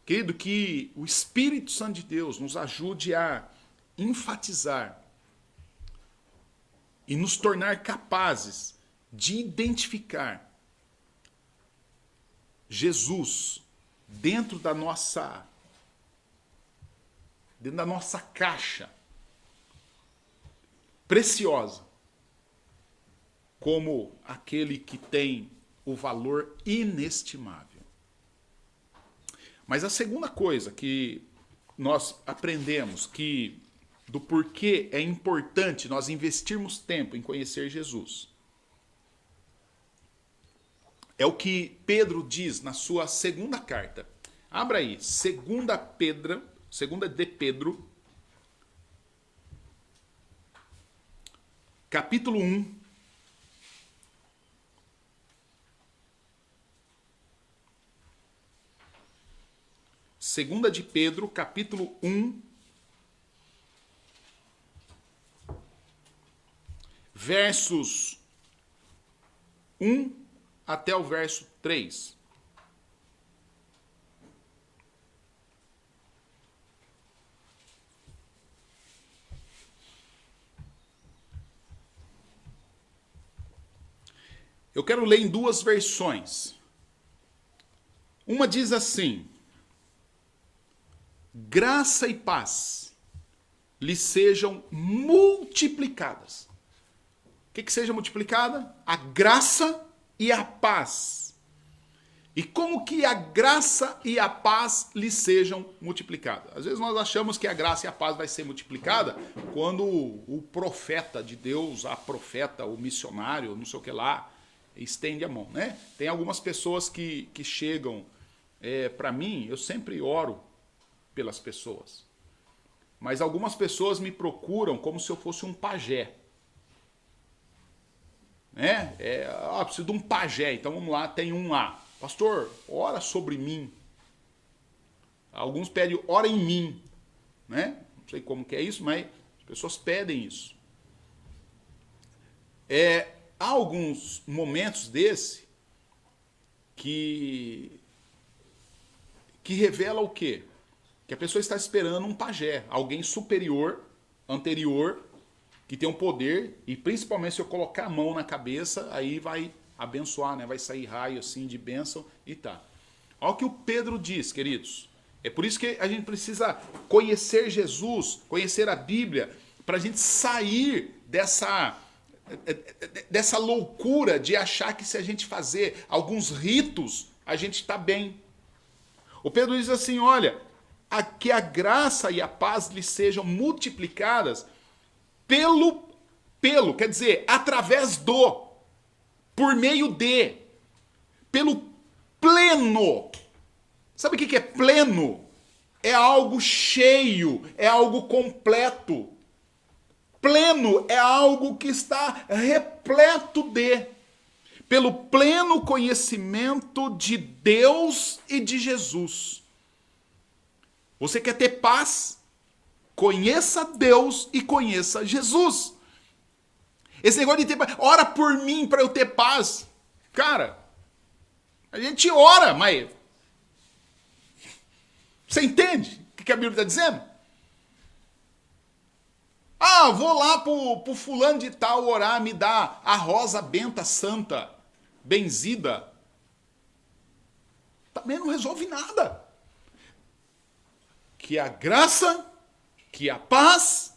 Querido, que o Espírito Santo de Deus nos ajude a enfatizar e nos tornar capazes de identificar Jesus dentro da nossa caixa preciosa, como aquele que tem o valor inestimável. Mas a segunda coisa que nós aprendemos que do porquê é importante nós investirmos tempo em conhecer Jesus. É o que Pedro diz na sua segunda carta. Abra aí, segunda de Pedro, capítulo 1. Segunda de Pedro, capítulo 1, versos 1 até o verso 3. Eu quero ler em duas versões. Uma diz assim: graça e paz lhes sejam multiplicadas. O que seja multiplicada? A graça e a paz. E como que a graça e a paz lhes sejam multiplicadas? Às vezes nós achamos que a graça e a paz vai ser multiplicada quando o profeta de Deus, a profeta, o missionário, não sei o que lá, estende a mão, né? Tem algumas pessoas que chegam para mim, eu sempre oro pelas pessoas. Mas algumas pessoas me procuram como se eu fosse um pajé. Preciso de um pajé, então vamos lá, tem um lá. Pastor, ora sobre mim. Alguns pedem, ora em mim. Né? Não sei como que é isso, mas as pessoas pedem isso. Há alguns momentos desse que revela o quê? Que a pessoa está esperando um pajé, alguém superior, anterior, que tem um poder, e principalmente se eu colocar a mão na cabeça, aí vai abençoar, né? Vai sair raio assim de bênção e tá. Olha o que o Pedro diz, queridos. É por isso que a gente precisa conhecer Jesus, conhecer a Bíblia, para a gente sair dessa loucura de achar que se a gente fazer alguns ritos, a gente está bem. O Pedro diz assim, olha, que a graça e a paz lhe sejam multiplicadas pelo, quer dizer, através do, por meio de, pelo pleno. Sabe o que é pleno? É algo cheio, é algo completo. Pleno é algo que está repleto de, pelo pleno conhecimento de Deus e de Jesus. Você quer ter paz? Conheça Deus e conheça Jesus. Esse negócio de ter paz, ora por mim para eu ter paz. Cara, a gente ora, mas você entende o que a Bíblia está dizendo? Ah, vou lá pro fulano de tal orar, me dá a rosa benta santa, benzida. Também não resolve nada. Que a graça, que a paz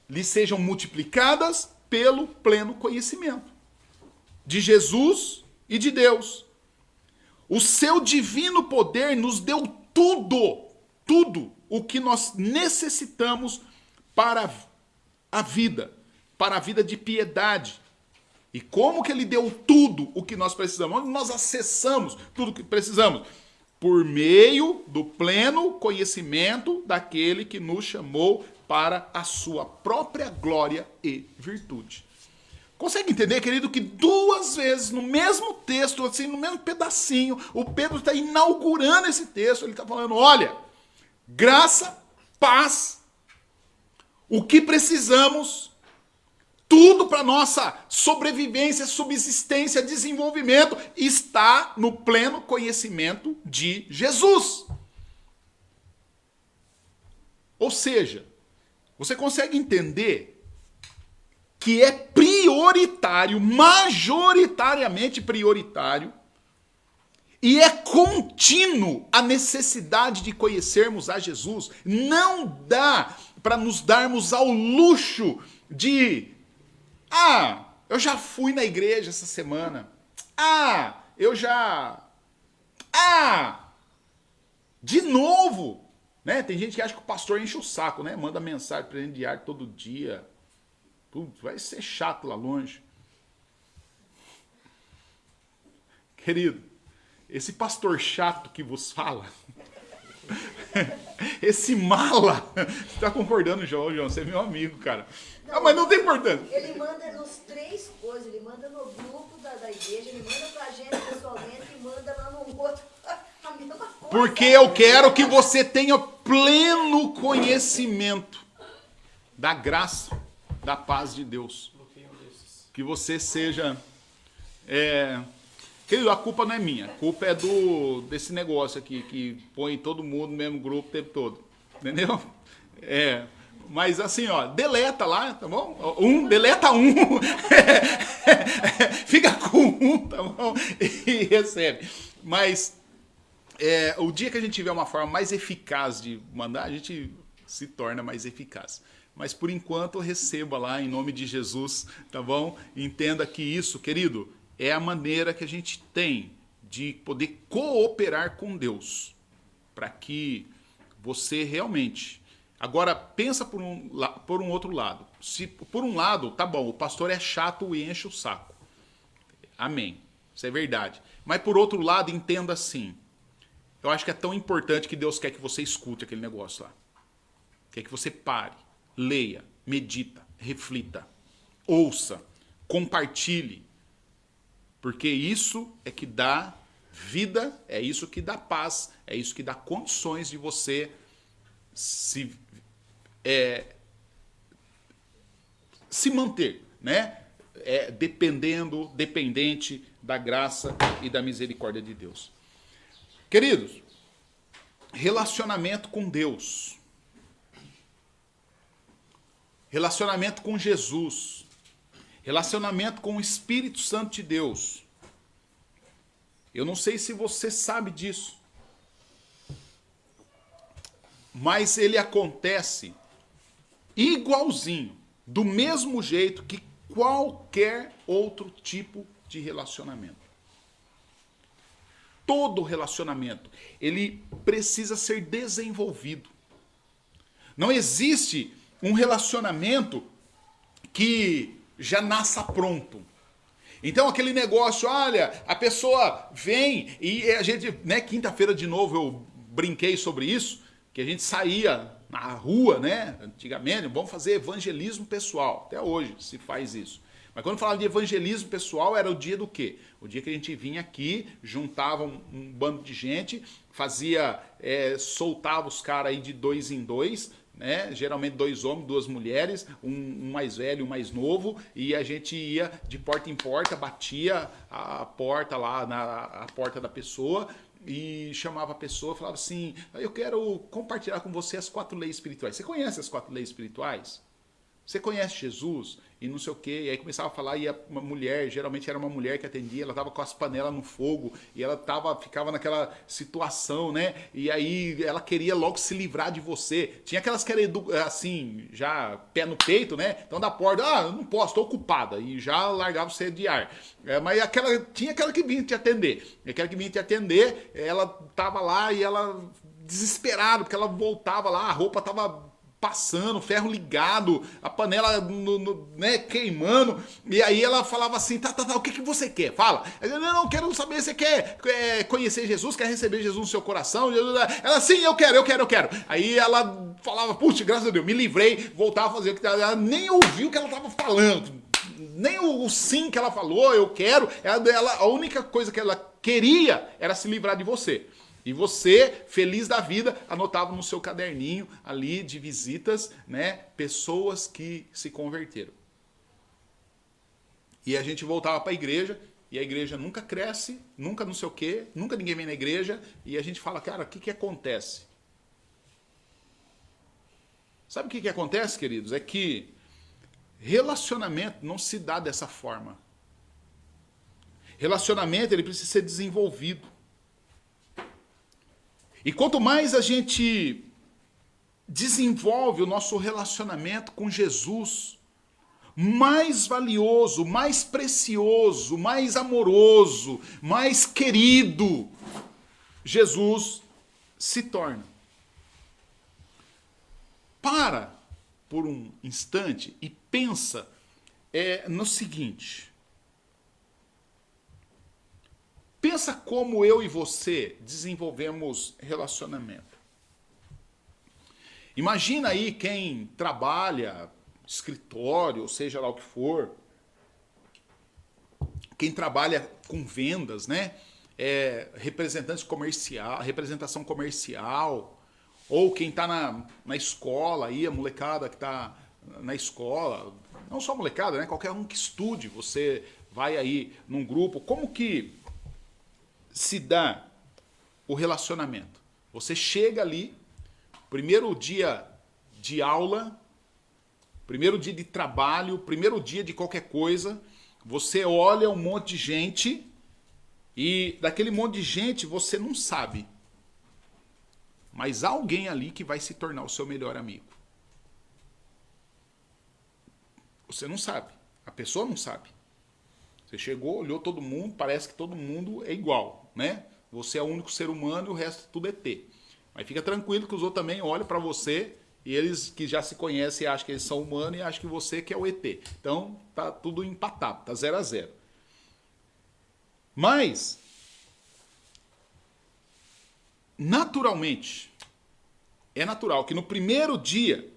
lhe sejam multiplicadas pelo pleno conhecimento de Jesus e de Deus. O seu divino poder nos deu tudo o que nós necessitamos para a vida de piedade. E como que ele deu tudo o que nós precisamos? Onde nós acessamos tudo o que precisamos? Por meio do pleno conhecimento daquele que nos chamou para a sua própria glória e virtude. Consegue entender, querido, que duas vezes no mesmo texto, assim, no mesmo pedacinho, o Pedro está inaugurando esse texto, ele está falando, olha, graça, paz, o que precisamos, tudo para nossa sobrevivência, subsistência, desenvolvimento, está no pleno conhecimento de Jesus. Ou seja, você consegue entender que é prioritário, majoritariamente prioritário, e é contínuo a necessidade de conhecermos a Jesus. Não dá para nos darmos ao luxo de eu já fui na igreja essa semana. De novo. Né? Tem gente que acha que o pastor enche o saco, né? Manda mensagem presente diário todo dia. Putz, vai ser chato lá longe. Querido, esse pastor chato que vos fala, esse mala, você está concordando, João? Você é meu amigo, cara. Não, mas não tem importância. Ele manda nos 3 coisas, ele manda no grupo da igreja, ele manda pra gente pessoalmente e manda lá no outro a mesma coisa. Porque eu quero que você tenha pleno conhecimento da graça, da paz de Deus. Que você seja... Querido, a culpa não é minha, a culpa é desse negócio aqui, que põe todo mundo no mesmo grupo o tempo todo. Entendeu? Mas assim, ó, deleta lá, tá bom? Deleta um. Fica com um, tá bom? E recebe. Mas o dia que a gente tiver uma forma mais eficaz de mandar, a gente se torna mais eficaz. Mas por enquanto receba lá em nome de Jesus, tá bom? Entenda que isso, querido, é a maneira que a gente tem de poder cooperar com Deus. Para que você realmente... Agora, pensa por um outro lado. Se por um lado, tá bom, o pastor é chato e enche o saco. Amém. Isso é verdade. Mas por outro lado, entenda assim. Eu acho que é tão importante que Deus quer que você escute aquele negócio lá. Quer que você pare, leia, medita, reflita, ouça, compartilhe. Porque isso é que dá vida, é isso que dá paz, é isso que dá condições de você se manter, né? Dependente da graça e da misericórdia de Deus. Queridos, relacionamento com Deus, relacionamento com Jesus, relacionamento com o Espírito Santo de Deus. Eu não sei se você sabe disso, mas ele acontece igualzinho, do mesmo jeito que qualquer outro tipo de relacionamento. Todo relacionamento, ele precisa ser desenvolvido. Não existe um relacionamento que já nasça pronto. Então aquele negócio, olha, a pessoa vem e a gente, né, quinta-feira de novo eu brinquei sobre isso, que a gente saía na rua, né, antigamente, vamos fazer evangelismo pessoal, até hoje se faz isso. Mas quando falava de evangelismo pessoal, era o dia do quê? O dia que a gente vinha aqui, juntava um bando de gente, soltava os caras aí de 2 em 2, né? Geralmente 2 homens, 2 mulheres, um mais velho, um mais novo, e a gente ia de porta em porta, batia a porta lá, a porta da pessoa, e chamava a pessoa e falava assim, eu quero compartilhar com você as 4 leis espirituais. Você conhece as 4 leis espirituais? Você conhece Jesus? E não sei o quê. E aí começava a falar, e uma mulher, geralmente era uma mulher que atendia, ela estava com as panelas no fogo, e ela ficava naquela situação, né? E aí ela queria logo se livrar de você. Tinha aquelas que eram assim, já pé no peito, né? Então da porta, eu não posso, estou ocupada. E já largava você de ar. Mas tinha aquela que vinha te atender. E aquela que vinha te atender, ela estava lá e ela desesperada, porque ela voltava lá, a roupa estava passando, ferro ligado, a panela né, queimando, e aí ela falava assim, tá, o que você quer? Fala. Eu não, quero saber, você quer conhecer Jesus, quer receber Jesus no seu coração? Ela, sim, eu quero. Aí ela falava, puxa, graças a Deus, me livrei, voltava a fazer o que ela nem ouviu o que ela estava falando, nem o sim que ela falou, eu quero, a única coisa que ela queria era se livrar de você. E você, feliz da vida, anotava no seu caderninho ali de visitas, né, pessoas que se converteram. E a gente voltava para a igreja, e a igreja nunca cresce, nunca não sei o quê, nunca ninguém vem na igreja, e a gente fala, cara, o que acontece? Sabe o que acontece, queridos? É que relacionamento não se dá dessa forma. Relacionamento, ele precisa ser desenvolvido. E quanto mais a gente desenvolve o nosso relacionamento com Jesus, mais valioso, mais precioso, mais amoroso, mais querido Jesus se torna. para por um instante e pensa no seguinte. Pensa como eu e você desenvolvemos relacionamento. Imagina aí quem trabalha, escritório, ou seja lá o que for, quem trabalha com vendas, né? Representação comercial, ou quem está na escola aí, a molecada que está na escola, não só a molecada, né? Qualquer um que estude, você vai aí num grupo, como que se dá o relacionamento? Você chega ali, primeiro dia de aula, primeiro dia de trabalho, primeiro dia de qualquer coisa, você olha um monte de gente e daquele monte de gente você não sabe. Mas há alguém ali que vai se tornar o seu melhor amigo. Você não sabe. A pessoa não sabe. Você chegou, olhou todo mundo, parece que todo mundo é igual, né? Você é o único ser humano e o resto tudo é ET. Mas fica tranquilo que os outros também olham para você e eles que já se conhecem acham que eles são humanos e acham que você que é o ET. Então tá tudo empatado, tá 0-0. Mas, naturalmente, é natural que no primeiro dia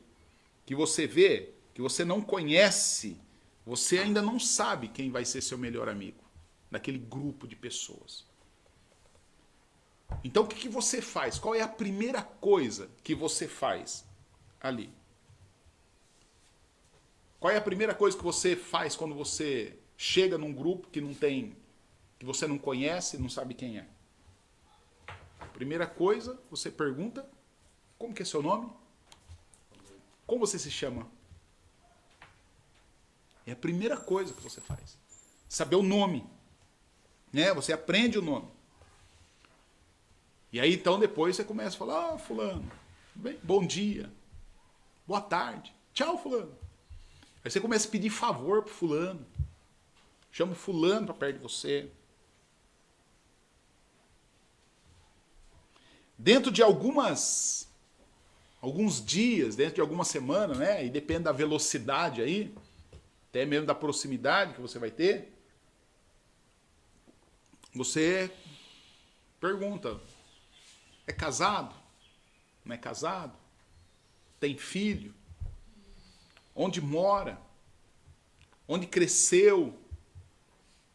que você vê, que você não conhece, você ainda não sabe quem vai ser seu melhor amigo daquele grupo de pessoas. Então o que você faz? Qual é a primeira coisa que você faz ali? Qual é a primeira coisa que você faz quando você chega num grupo que não tem, que você não conhece, não sabe quem é? Primeira coisa, você pergunta: como que é seu nome? Como você se chama? É a primeira coisa que você faz. Saber o nome. Né? Você aprende o nome. E aí então depois você começa a falar: fulano, bem, bom dia, boa tarde, tchau fulano. Aí você começa a pedir favor pro fulano. Chama o fulano para perto de você. Dentro de alguns dias, dentro de algumas semanas, né? E depende da velocidade aí, até mesmo da proximidade que você vai ter, você pergunta: é casado? Não é casado? Tem filho? Onde mora? Onde cresceu?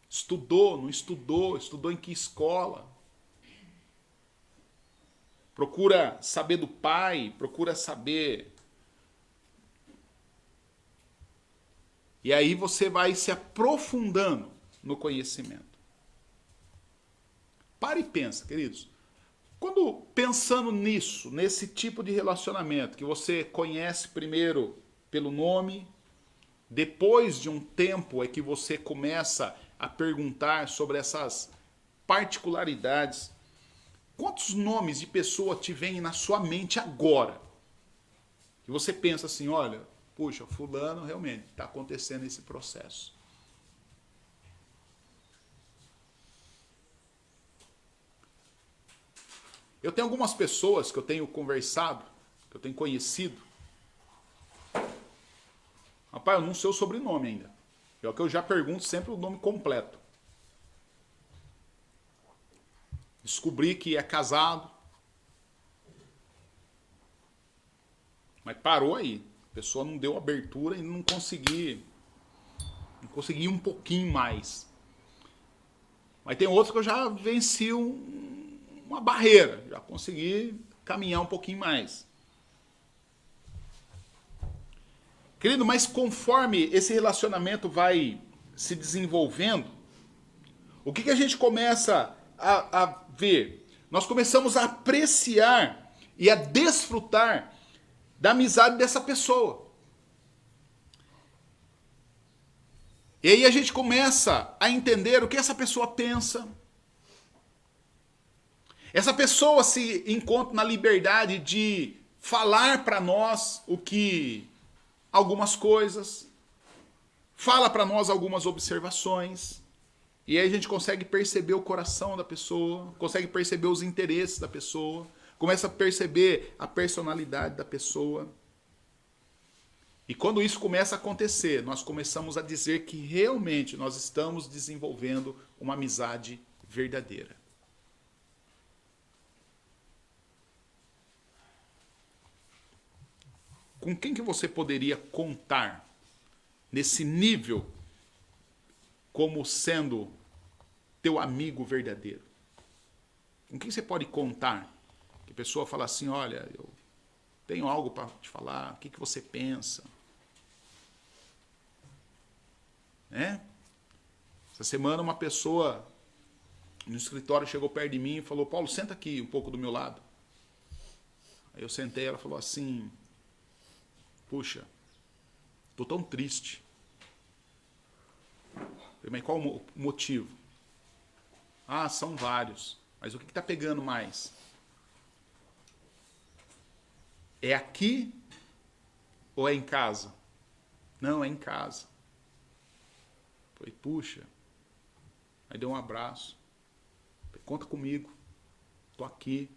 Estudou? Não estudou? Estudou em que escola? Procura saber do pai, procura saber. E aí você vai se aprofundando no conhecimento. Para e pensa, queridos. Quando pensando nisso, nesse tipo de relacionamento, que você conhece primeiro pelo nome, depois de um tempo é que você começa a perguntar sobre essas particularidades. Quantos nomes de pessoa te vêm na sua mente agora? E você pensa assim: olha, puxa, fulano realmente está acontecendo esse processo. Eu tenho algumas pessoas que eu tenho conversado, que eu tenho conhecido. Rapaz, eu não sei o sobrenome ainda. É o que eu já pergunto sempre o nome completo. Descobri que é casado. Mas parou aí. A pessoa não deu abertura e não consegui ir um pouquinho mais. Mas tem outros que eu já venci uma barreira. Já consegui caminhar um pouquinho mais. Querido, mas conforme esse relacionamento vai se desenvolvendo, o que a gente começa a ver? Nós começamos a apreciar e a desfrutar da amizade dessa pessoa. E aí a gente começa a entender o que essa pessoa pensa. Essa pessoa se encontra na liberdade de falar para nós algumas coisas, fala para nós algumas observações. E aí a gente consegue perceber o coração da pessoa, consegue perceber os interesses da pessoa, começa a perceber a personalidade da pessoa. E quando isso começa a acontecer, nós começamos a dizer que realmente nós estamos desenvolvendo uma amizade verdadeira. Com quem que você poderia contar nesse nível como sendo teu amigo verdadeiro? Com quem você pode contar? Que a pessoa fala assim, olha, eu tenho algo para te falar, o que você pensa? Essa semana uma pessoa no escritório chegou perto de mim e falou, Paulo, senta aqui um pouco do meu lado. Aí eu sentei, ela falou assim, puxa, estou tão triste. Eu falei, mas qual o motivo? Ah, são vários. Mas o que está pegando mais? É aqui ou é em casa? Não, é em casa. Falei, puxa. Aí deu um abraço. Falei, conta comigo. Estou aqui.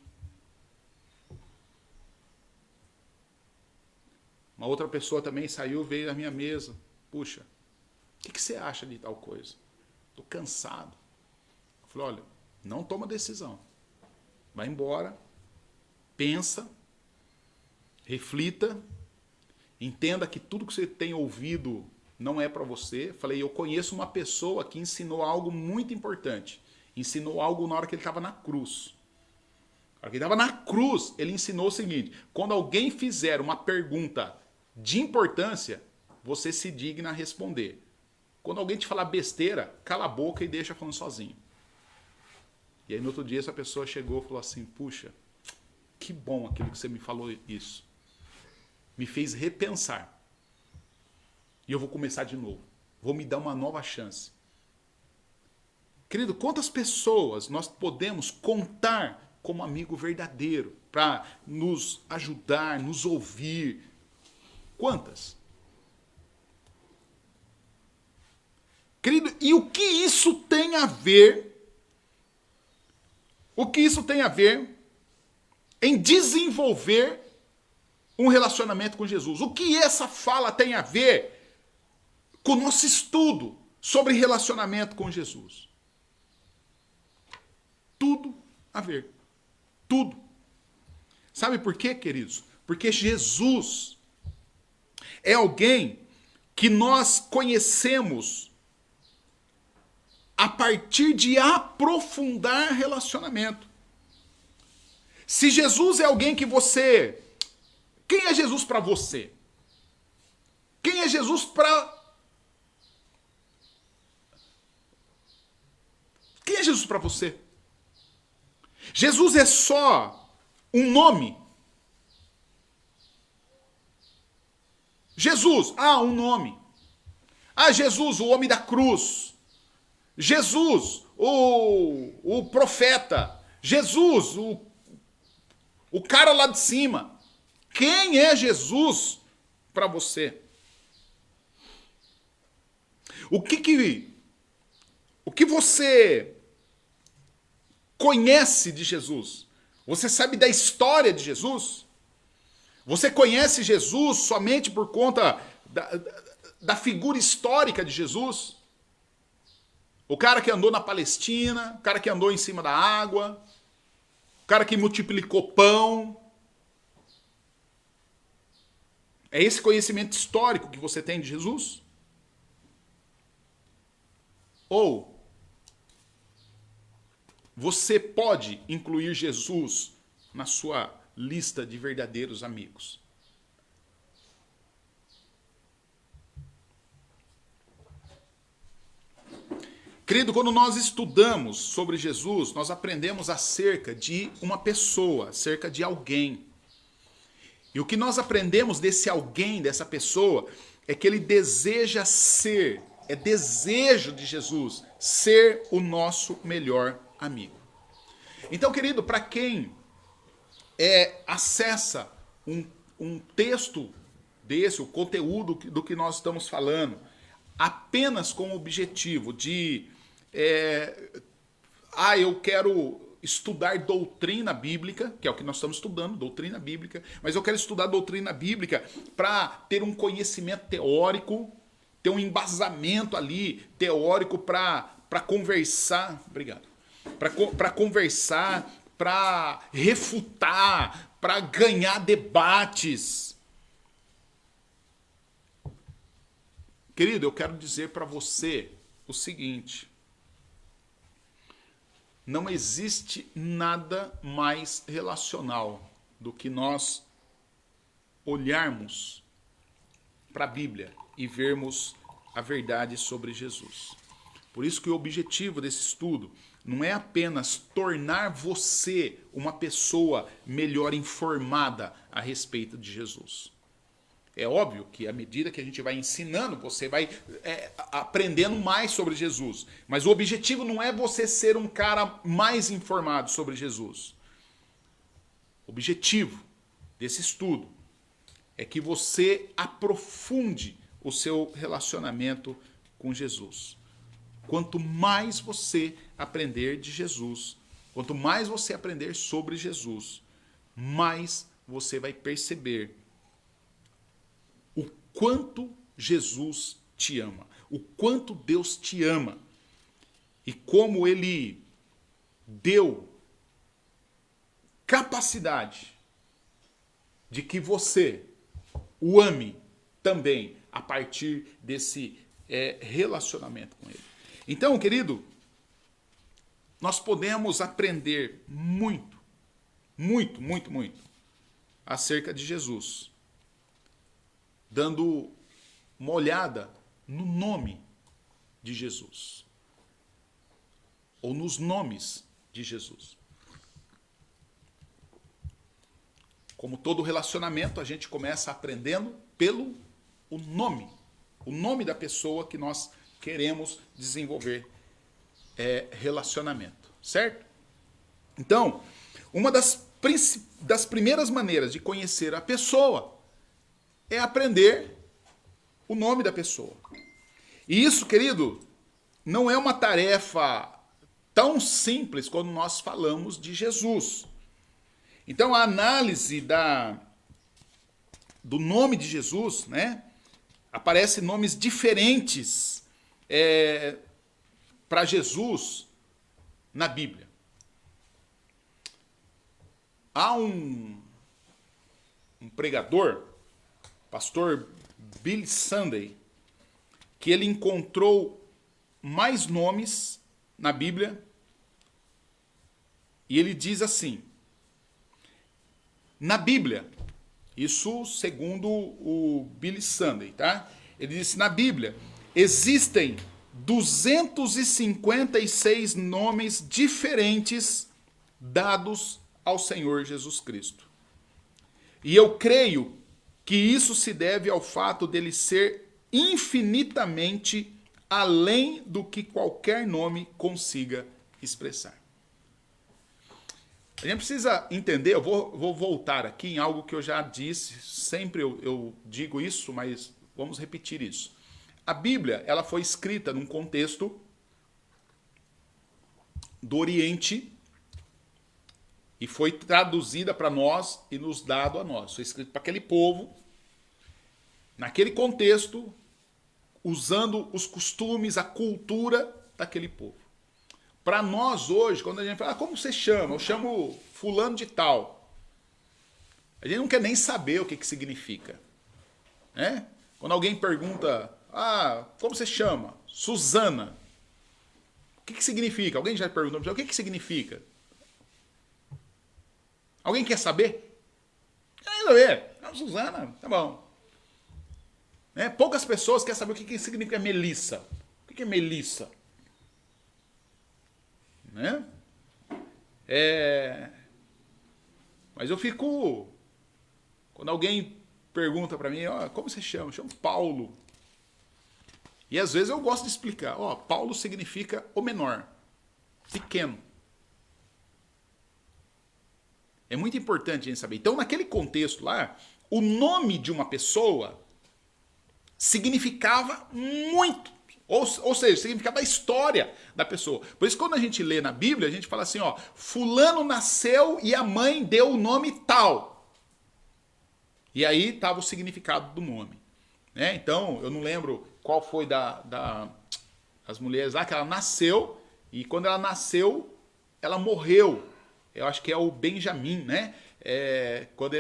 Uma outra pessoa também saiu, veio à minha mesa. Puxa, o que você acha de tal coisa? Estou cansado. Eu falei, olha, não toma decisão. Vai embora, pensa, reflita, entenda que tudo que você tem ouvido não é para você. Falei, eu conheço uma pessoa que ensinou algo muito importante. Ensinou algo na hora que ele estava na cruz. Na hora que ele estava na cruz, ele ensinou o seguinte, quando alguém fizer uma pergunta de importância, você se digna a responder. Quando alguém te falar besteira, cala a boca e deixa falando sozinho. E aí no outro dia essa pessoa chegou e falou assim, puxa, que bom aquilo que você me falou isso. Me fez repensar. E eu vou começar de novo. Vou me dar uma nova chance. Querido, quantas pessoas nós podemos contar como amigo verdadeiro para nos ajudar, nos ouvir? Quantas? Querido, e o que isso tem a ver? O que isso tem a ver em desenvolver um relacionamento com Jesus? O que essa fala tem a ver com o nosso estudo sobre relacionamento com Jesus? Tudo a ver. Tudo. Sabe por quê, queridos? Porque Jesus é alguém que nós conhecemos a partir de aprofundar relacionamento. Se Jesus é alguém que você... Quem é Jesus para você? Quem é Jesus para... Quem é Jesus para você? Jesus é só um nome? Jesus, um nome. Jesus, o homem da cruz. Jesus, o profeta. Jesus, o cara lá de cima. Quem é Jesus para você? O que você conhece de Jesus? Você sabe da história de Jesus? Você conhece Jesus somente por conta da figura histórica de Jesus? O cara que andou na Palestina, o cara que andou em cima da água, o cara que multiplicou pão. É esse conhecimento histórico que você tem de Jesus? Ou você pode incluir Jesus na sua lista de verdadeiros amigos? Querido, quando nós estudamos sobre Jesus, nós aprendemos acerca de uma pessoa, acerca de alguém. E o que nós aprendemos desse alguém, dessa pessoa, é que ele deseja ser, é desejo de Jesus, ser o nosso melhor amigo. Então, querido, para quem acessa um texto desse, o conteúdo do que nós estamos falando, apenas com o objetivo de eu quero estudar doutrina bíblica, que é o que nós estamos estudando, doutrina bíblica, mas eu quero estudar doutrina bíblica para ter um conhecimento teórico, ter um embasamento ali teórico para conversar, obrigado, para conversar, para refutar, para ganhar debates. Querido, eu quero dizer para você o seguinte: não existe nada mais relacional do que nós olharmos para a Bíblia e vermos a verdade sobre Jesus. Por isso que o objetivo desse estudo não é apenas tornar você uma pessoa melhor informada a respeito de Jesus. É óbvio que à medida que a gente vai ensinando, você vai aprendendo mais sobre Jesus. Mas o objetivo não é você ser um cara mais informado sobre Jesus. O objetivo desse estudo é que você aprofunde o seu relacionamento com Jesus. Quanto mais você aprender de Jesus, quanto mais você aprender sobre Jesus, mais você vai perceber o quanto Jesus te ama, o quanto Deus te ama e como Ele deu capacidade de que você o ame também a partir desse relacionamento com Ele. Então, querido, nós podemos aprender muito, muito, muito, muito acerca de Jesus, dando uma olhada no nome de Jesus, ou nos nomes de Jesus. Como todo relacionamento, a gente começa aprendendo pelo o nome da pessoa que nós queremos desenvolver relacionamento, certo? Então, uma das primeiras maneiras de conhecer a pessoa é aprender o nome da pessoa. E isso, querido, não é uma tarefa tão simples quando nós falamos de Jesus. Então, a análise do nome de Jesus, né? Aparecem nomes diferentes para Jesus na Bíblia. Há um pregador, pastor Billy Sunday, que ele encontrou mais nomes na Bíblia e ele diz assim: na Bíblia, isso segundo o Billy Sunday, tá? Ele disse: na Bíblia existem 256 nomes diferentes dados ao Senhor Jesus Cristo. E eu creio que isso se deve ao fato dele ser infinitamente além do que qualquer nome consiga expressar. A gente precisa entender, eu vou voltar aqui em algo que eu já disse, sempre eu digo isso, mas vamos repetir isso. A Bíblia, ela foi escrita num contexto do Oriente e foi traduzida para nós e nos dado a nós. Foi escrito para aquele povo, naquele contexto, usando os costumes, a cultura daquele povo. Para nós hoje, quando a gente fala, como você chama? Eu chamo fulano de tal. A gente não quer nem saber o que significa. Né? Quando alguém pergunta, como você chama? Suzana. O que significa? Alguém já perguntou para você, o que significa? Alguém quer saber? Quer saber? Não, Suzana, tá bom. Né? Poucas pessoas querem saber o que significa Melissa. O que é Melissa? Né? Mas eu fico... Quando alguém pergunta para mim, como você chama? Eu chamo Paulo. E às vezes eu gosto de explicar. Paulo significa o menor, pequeno. É muito importante a gente saber. Então, naquele contexto lá, o nome de uma pessoa significava muito Ou seja, significava a história da pessoa. Por isso, quando a gente lê na Bíblia, a gente fala assim, ó, fulano nasceu e a mãe deu o nome tal. E aí estava o significado do nome. Né? Então, eu não lembro qual foi as mulheres lá, que ela nasceu, e quando ela nasceu, ela morreu. Eu acho que é o Benjamim, né? Quando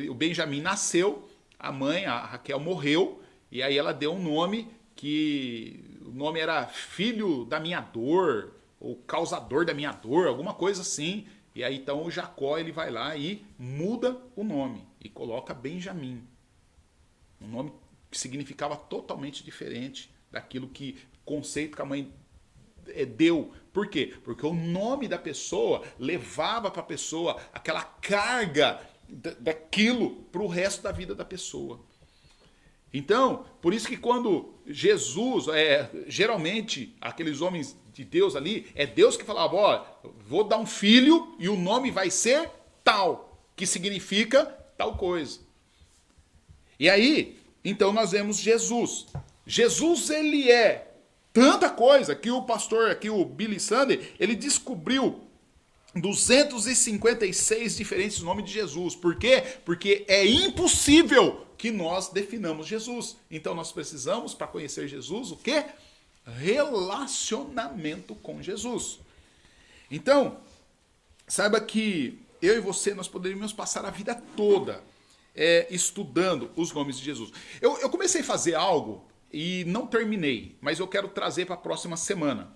o Benjamim nasceu, a mãe, a Raquel, morreu, e aí ela deu um nome que o nome era Filho da Minha Dor, ou Causador da Minha Dor, alguma coisa assim. E aí então o Jacó ele vai lá e muda o nome e coloca Benjamim. Um nome que significava totalmente diferente daquilo conceito que a mãe deu. Por quê? Porque o nome da pessoa levava para a pessoa aquela carga daquilo para o resto da vida da pessoa. Então, por isso que quando Jesus, geralmente aqueles homens de Deus ali, é Deus que falava, ó, vou dar um filho e o nome vai ser tal, que significa tal coisa. E aí, então nós vemos Jesus. Jesus, ele é tanta coisa que o pastor aqui, o Billy Sunday, ele descobriu 256 diferentes nomes de Jesus. Por quê? Porque é impossível que nós definamos Jesus. Então nós precisamos, para conhecer Jesus, o quê? Relacionamento com Jesus. Então, saiba que eu e você, nós poderíamos passar a vida toda estudando os nomes de Jesus. Eu comecei a fazer algo e não terminei, mas eu quero trazer para a próxima semana.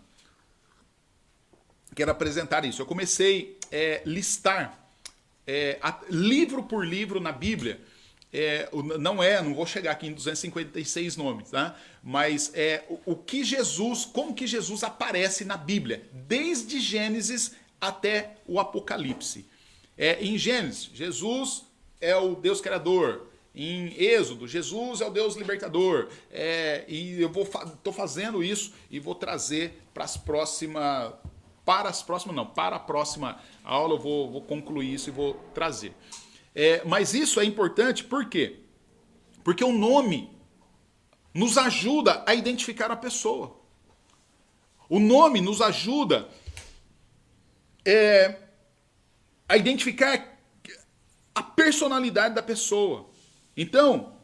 Quero apresentar isso. Eu comecei a listar livro por livro na Bíblia. Não vou chegar aqui em 256 nomes, tá? Mas como que Jesus aparece na Bíblia, desde Gênesis até o Apocalipse. Em Gênesis, Jesus é o Deus Criador. Em Êxodo, Jesus é o Deus Libertador. E eu estou fazendo isso e vou trazer para a próxima aula eu vou concluir isso e vou trazer. Mas isso é importante, por quê? Porque o nome nos ajuda a identificar a pessoa. O nome nos ajuda a identificar a personalidade da pessoa. Então,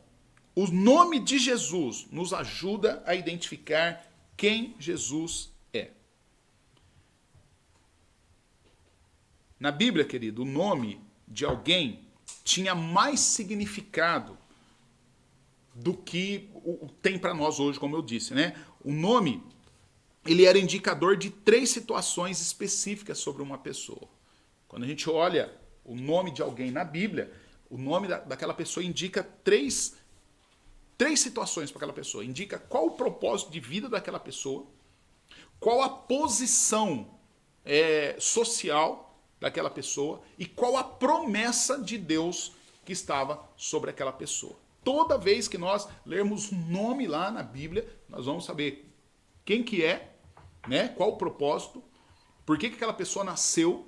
o nome de Jesus nos ajuda a identificar quem Jesus é. Na Bíblia, querido, o nome de alguém tinha mais significado do que tem para nós hoje, como eu disse, né? O nome, ele era indicador de 3 situações específicas sobre uma pessoa. Quando a gente olha o nome de alguém na Bíblia, o nome daquela pessoa indica 3 situações para aquela pessoa. Indica qual o propósito de vida daquela pessoa, qual a posição social daquela pessoa e qual a promessa de Deus que estava sobre aquela pessoa. Toda vez que nós lermos um nome lá na Bíblia, nós vamos saber quem que é, né? Qual o propósito, por que aquela pessoa nasceu,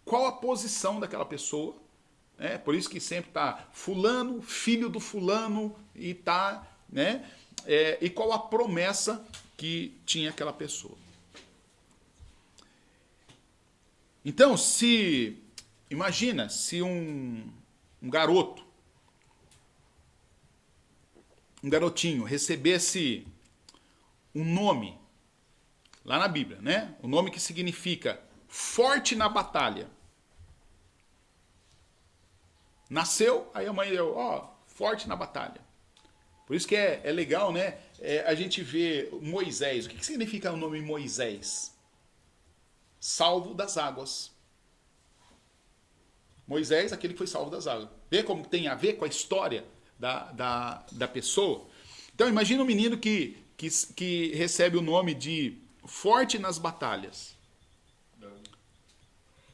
qual a posição daquela pessoa. Por isso que sempre está fulano, filho do fulano, e tá, né? E qual a promessa que tinha aquela pessoa. Então, imagina se um garotinho recebesse um nome lá na Bíblia, né? Um nome que significa forte na batalha. Nasceu, aí a mãe deu, forte na batalha. Por isso que é legal, né? A gente vê Moisés. O que significa o nome Moisés? Salvo das águas. Moisés, aquele que foi salvo das águas. Vê como tem a ver com a história da pessoa? Então, imagina um menino que recebe o nome de forte nas batalhas.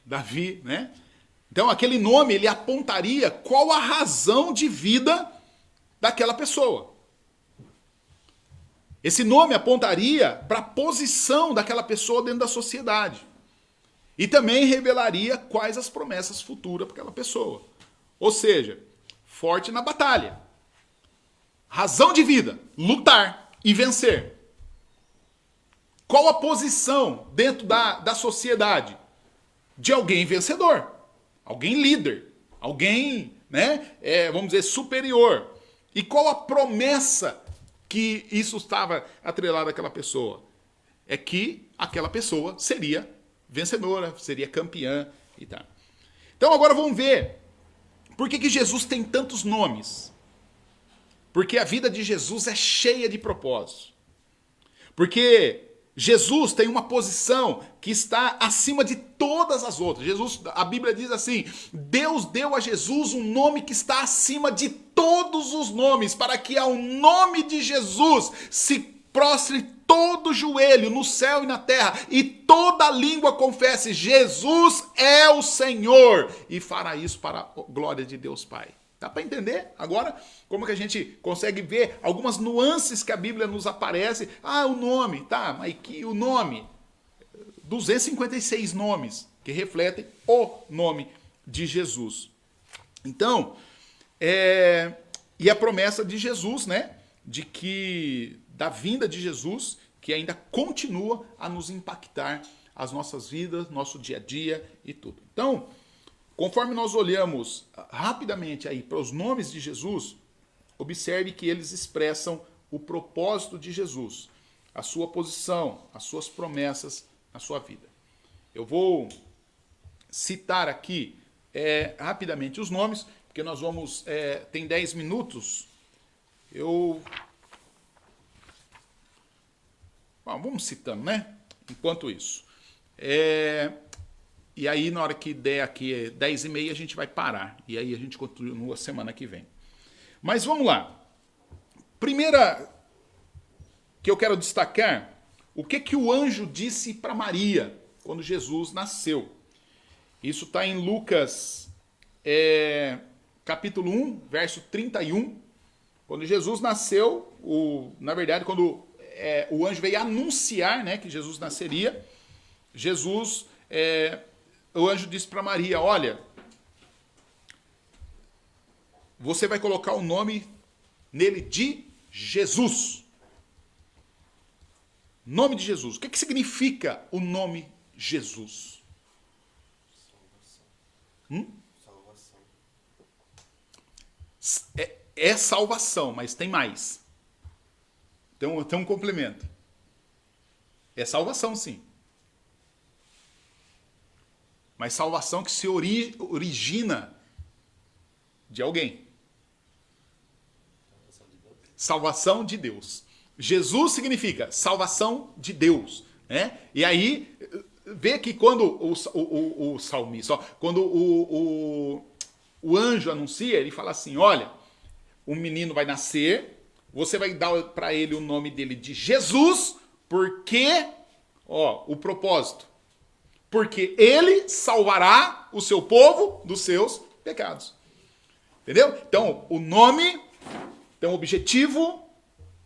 Davi, né? Então, aquele nome, ele apontaria qual a razão de vida daquela pessoa. Esse nome apontaria para a posição daquela pessoa dentro da sociedade. E também revelaria quais as promessas futuras para aquela pessoa. Ou seja, forte na batalha. Razão de vida, lutar. e vencer. Qual a posição dentro da sociedade? De alguém vencedor, alguém líder, alguém, né, vamos dizer, superior. E qual a promessa que isso estava atrelado àquela pessoa? É que aquela pessoa seria vencedora, seria campeã e tal. Então agora vamos ver por que Jesus tem tantos nomes. Porque a vida de Jesus é cheia de propósitos. Porque Jesus tem uma posição que está acima de todas as outras. Jesus, a Bíblia diz assim: Deus deu a Jesus um nome que está acima de todos os nomes, para que ao nome de Jesus se prostre todo joelho no céu e na terra, e toda língua confesse: Jesus é o Senhor, e fará isso para a glória de Deus Pai. Dá para entender agora como que a gente consegue ver algumas nuances que a Bíblia nos aparece? Ah, o nome, tá, mas que o nome? 256 nomes que refletem o nome de Jesus. Então, e a promessa de Jesus, né, de que da vinda de Jesus, que ainda continua a nos impactar as nossas vidas, nosso dia a dia e tudo. Então, conforme nós olhamos rapidamente aí para os nomes de Jesus, observe que eles expressam o propósito de Jesus, a sua posição, as suas promessas na sua vida. Eu vou citar aqui rapidamente os nomes, porque nós vamos, tem 10 minutos, vamos citando, né? Enquanto isso. E aí, na hora que der aqui 10h30, a gente vai parar. E aí a gente continua semana que vem. Mas vamos lá. Primeira que eu quero destacar, o que o anjo disse para Maria quando Jesus nasceu. Isso está em Lucas, capítulo 1, verso 31. Quando Jesus nasceu, na verdade, quando o anjo veio anunciar, né, que Jesus nasceria, o anjo disse para Maria: olha, você vai colocar o nome nele de Jesus. Nome de Jesus. O que significa o nome Jesus? Salvação. É salvação, mas tem mais. Então, tem um complemento. É salvação, sim. Mas salvação que se origina de alguém. Salvação de Deus. Jesus significa salvação de Deus, né? E aí, vê que quando o salmista, quando o anjo anuncia, ele fala assim: olha, um menino vai nascer, você vai dar para ele o nome dele de Jesus, porque, o propósito, porque ele salvará o seu povo dos seus pecados. Entendeu? Então, o nome tem um objetivo,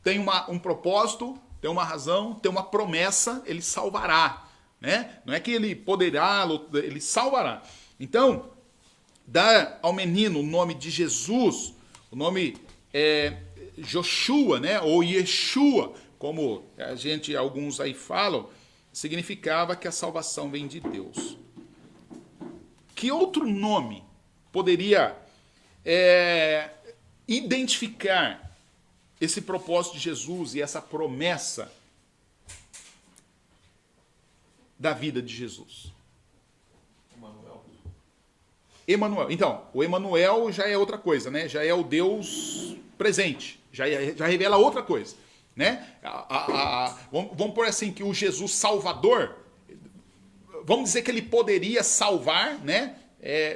tem um propósito, tem uma razão, tem uma promessa, ele salvará. Né? Não é que ele poderá, ele salvará. Então, dá ao menino o nome de Jesus, o nome Joshua, né? Ou Yeshua, como alguns aí falam, significava que a salvação vem de Deus. Que outro nome poderia identificar esse propósito de Jesus e essa promessa da vida de Jesus? Emanuel. Então, o Emanuel já é outra coisa, né? Já é o Deus presente. Já revela outra coisa, né? Vamos pôr assim, que o Jesus Salvador, vamos dizer que ele poderia salvar, né?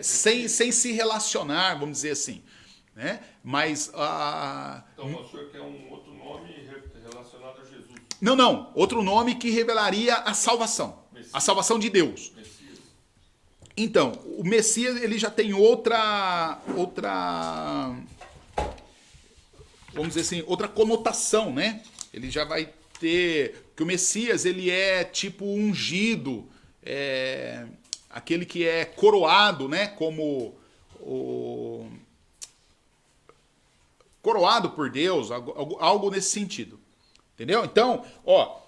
Sem se relacionar, vamos dizer assim, né? Mas então o senhor quer um outro nome relacionado a Jesus? Não, outro nome que revelaria a salvação, Messias. A salvação de Deus. Messias. Então, o Messias, ele já tem outra, vamos dizer assim, outra conotação, né? Ele já vai ter, que o Messias, ele é tipo ungido, aquele que é coroado, né? Como coroado por Deus, algo nesse sentido. Entendeu? Então, ó,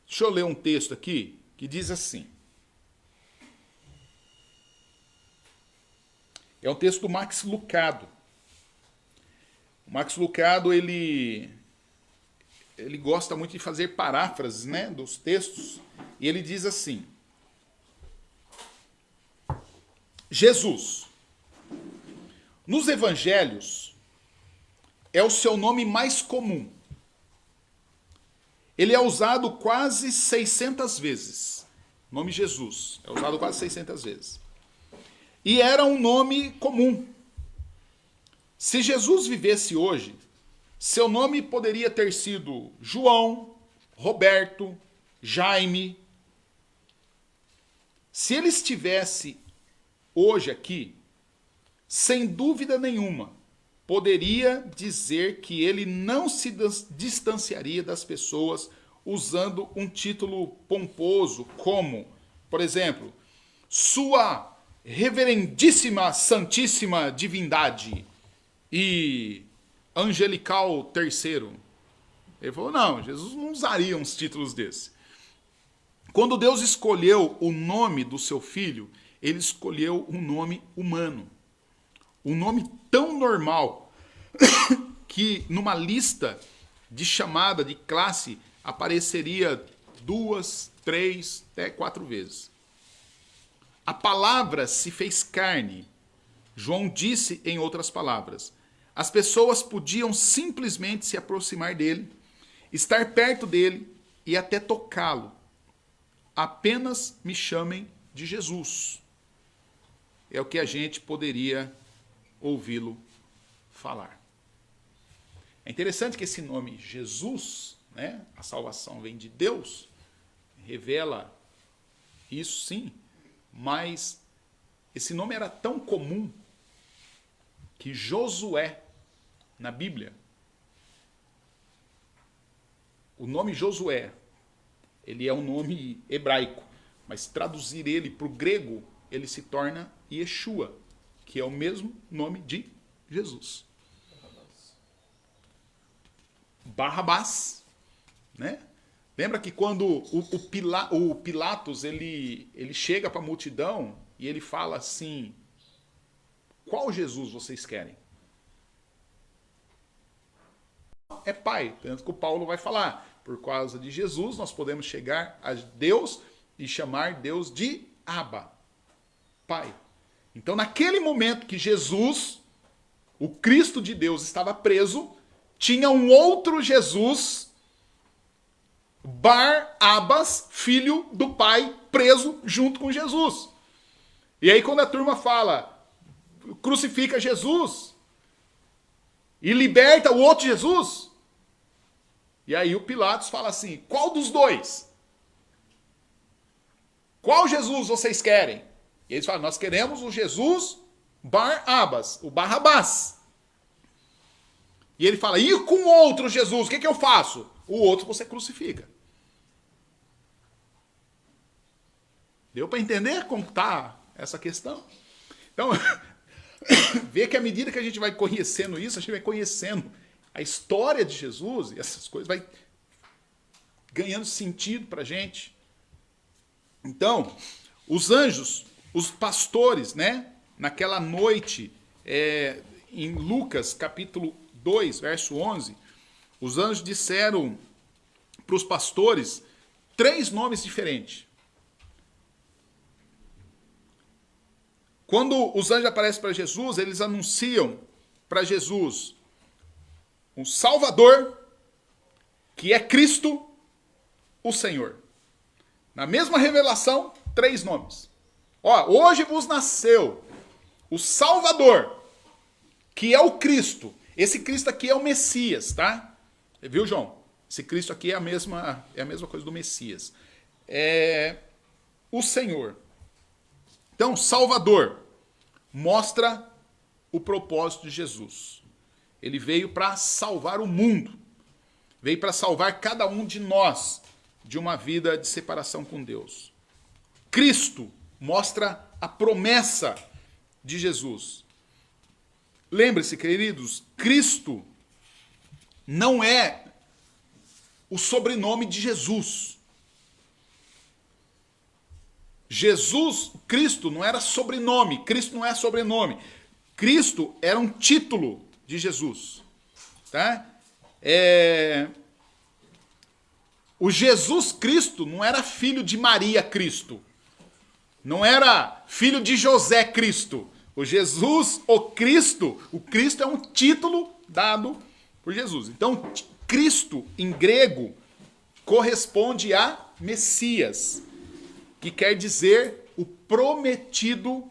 deixa eu ler um texto aqui que diz assim. É um texto do Max Lucado. O Max Lucado, ele gosta muito de fazer paráfrases, né, dos textos. E ele diz assim: Jesus, nos evangelhos, é o seu nome mais comum. Ele é usado quase 600 vezes. O nome Jesus é usado quase 600 vezes. E era um nome comum. Se Jesus vivesse hoje, seu nome poderia ter sido João, Roberto, Jaime. Se ele estivesse hoje aqui, sem dúvida nenhuma, poderia dizer que ele não se distanciaria das pessoas usando um título pomposo como, por exemplo, Sua Reverendíssima Santíssima Divindade e Angelical Terceiro. Ele falou, não, Jesus não usaria uns títulos desses. Quando Deus escolheu o nome do seu filho, ele escolheu um nome humano. Um nome tão normal que numa lista de chamada de classe apareceria 2, 3, até 4 vezes. A palavra se fez carne. João disse em outras palavras. As pessoas podiam simplesmente se aproximar dele, estar perto dele e até tocá-lo. Apenas me chamem de Jesus. É o que a gente poderia ouvi-lo falar. É interessante que esse nome Jesus, né, a salvação vem de Deus, revela isso sim, mas esse nome era tão comum que Josué, na Bíblia, o nome Josué, ele é um nome hebraico, mas traduzir ele para o grego, ele se torna Yeshua, que é o mesmo nome de Jesus. Barrabás, né? Lembra que quando o Pilatos ele chega para a multidão e ele fala assim: qual Jesus vocês querem? É Pai, tanto que o Paulo vai falar. Por causa de Jesus nós podemos chegar a Deus e chamar Deus de Abba, Pai. Então naquele momento que Jesus, o Cristo de Deus, estava preso, tinha um outro Jesus, Bar-Abas, filho do Pai, preso junto com Jesus. E aí quando a turma fala, crucifica Jesus e liberta o outro Jesus, e aí o Pilatos fala assim, qual dos dois? Qual Jesus vocês querem? E eles falam, nós queremos o Jesus Bar-Abas, o Barrabás. E ele fala, e com outro Jesus, o que eu faço? O outro você crucifica. Deu para entender como está essa questão? Então, vê que à medida que a gente vai conhecendo isso, a gente vai conhecendo a história de Jesus e essas coisas vai ganhando sentido para a gente. Então, os anjos, os pastores, né? Naquela noite, em Lucas capítulo 2, verso 11, os anjos disseram para os pastores 3 nomes diferentes. Quando os anjos aparecem para Jesus, eles anunciam para Jesus um Salvador, que é Cristo, o Senhor. Na mesma revelação, 3 nomes. Ó, hoje vos nasceu o Salvador, que é o Cristo. Esse Cristo aqui é o Messias, tá? Viu, João? Esse Cristo aqui é a mesma coisa do Messias. É o Senhor. Então, Salvador mostra o propósito de Jesus. Ele veio para salvar o mundo. Veio para salvar cada um de nós de uma vida de separação com Deus. Cristo mostra a promessa de Jesus. lembre-se, queridos, Cristo não é o sobrenome de Jesus. Jesus, Cristo, não era sobrenome. Cristo não é sobrenome. Cristo era um título de Jesus. Tá? O Jesus Cristo não era filho de Maria Cristo. Não era filho de José Cristo. O Jesus, o Cristo é um título dado por Jesus. Então, Cristo, em grego, corresponde a Messias, que quer dizer o prometido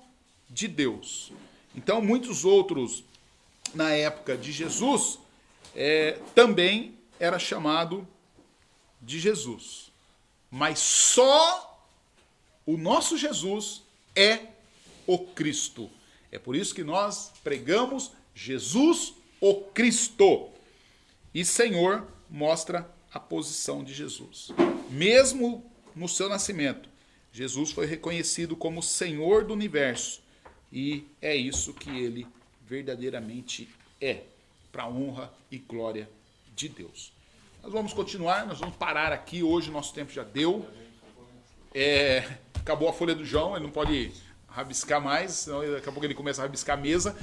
de Deus. Então, muitos outros, na época de Jesus, também era chamado de Jesus. Mas só o nosso Jesus é o Cristo. É por isso que nós pregamos Jesus, o Cristo. E Senhor mostra a posição de Jesus. Mesmo no seu nascimento, Jesus foi reconhecido como Senhor do universo. E é isso que ele verdadeiramente é, para a honra e glória de Deus. Nós vamos continuar, nós vamos parar aqui. Hoje o nosso tempo já deu. Acabou a folha do João, ele não pode rabiscar mais, senão daqui a pouco ele começa a rabiscar a mesa,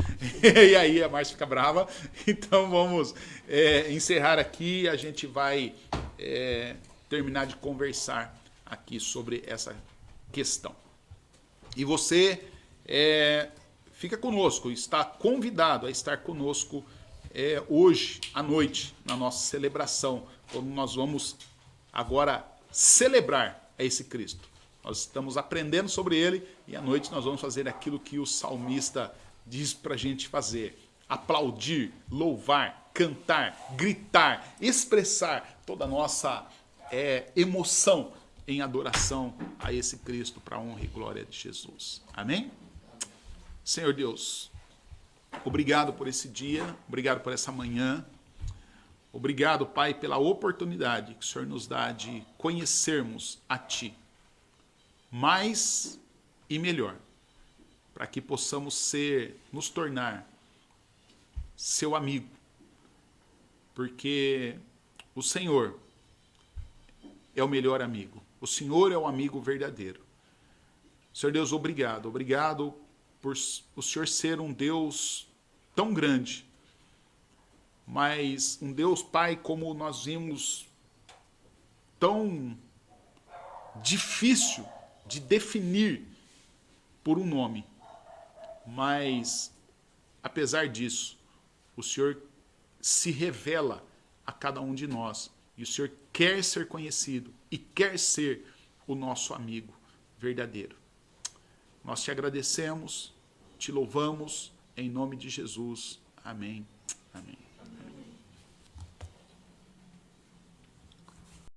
e aí a Márcia fica brava. Então vamos encerrar aqui, a gente vai terminar de conversar aqui sobre essa questão. E você fica conosco, está convidado a estar conosco hoje à noite, na nossa celebração, quando nós vamos agora celebrar esse Cristo. Nós estamos aprendendo sobre ele e à noite nós vamos fazer aquilo que o salmista diz para a gente fazer. Aplaudir, louvar, cantar, gritar, expressar toda a nossa emoção em adoração a esse Cristo para a honra e glória de Jesus. Amém? Senhor Deus, obrigado por esse dia, obrigado por essa manhã. Obrigado, Pai, pela oportunidade que o Senhor nos dá de conhecermos a Ti mais e melhor, para que possamos nos tornar seu amigo, porque o Senhor é o melhor amigo, o Senhor é o amigo verdadeiro. Senhor Deus, obrigado por o Senhor ser um Deus tão grande, mas um Deus, Pai, como nós vimos, tão difícil de definir por um nome. Mas, apesar disso, o Senhor se revela a cada um de nós. E o Senhor quer ser conhecido e quer ser o nosso amigo verdadeiro. Nós te agradecemos, te louvamos, em nome de Jesus. Amém. Amém.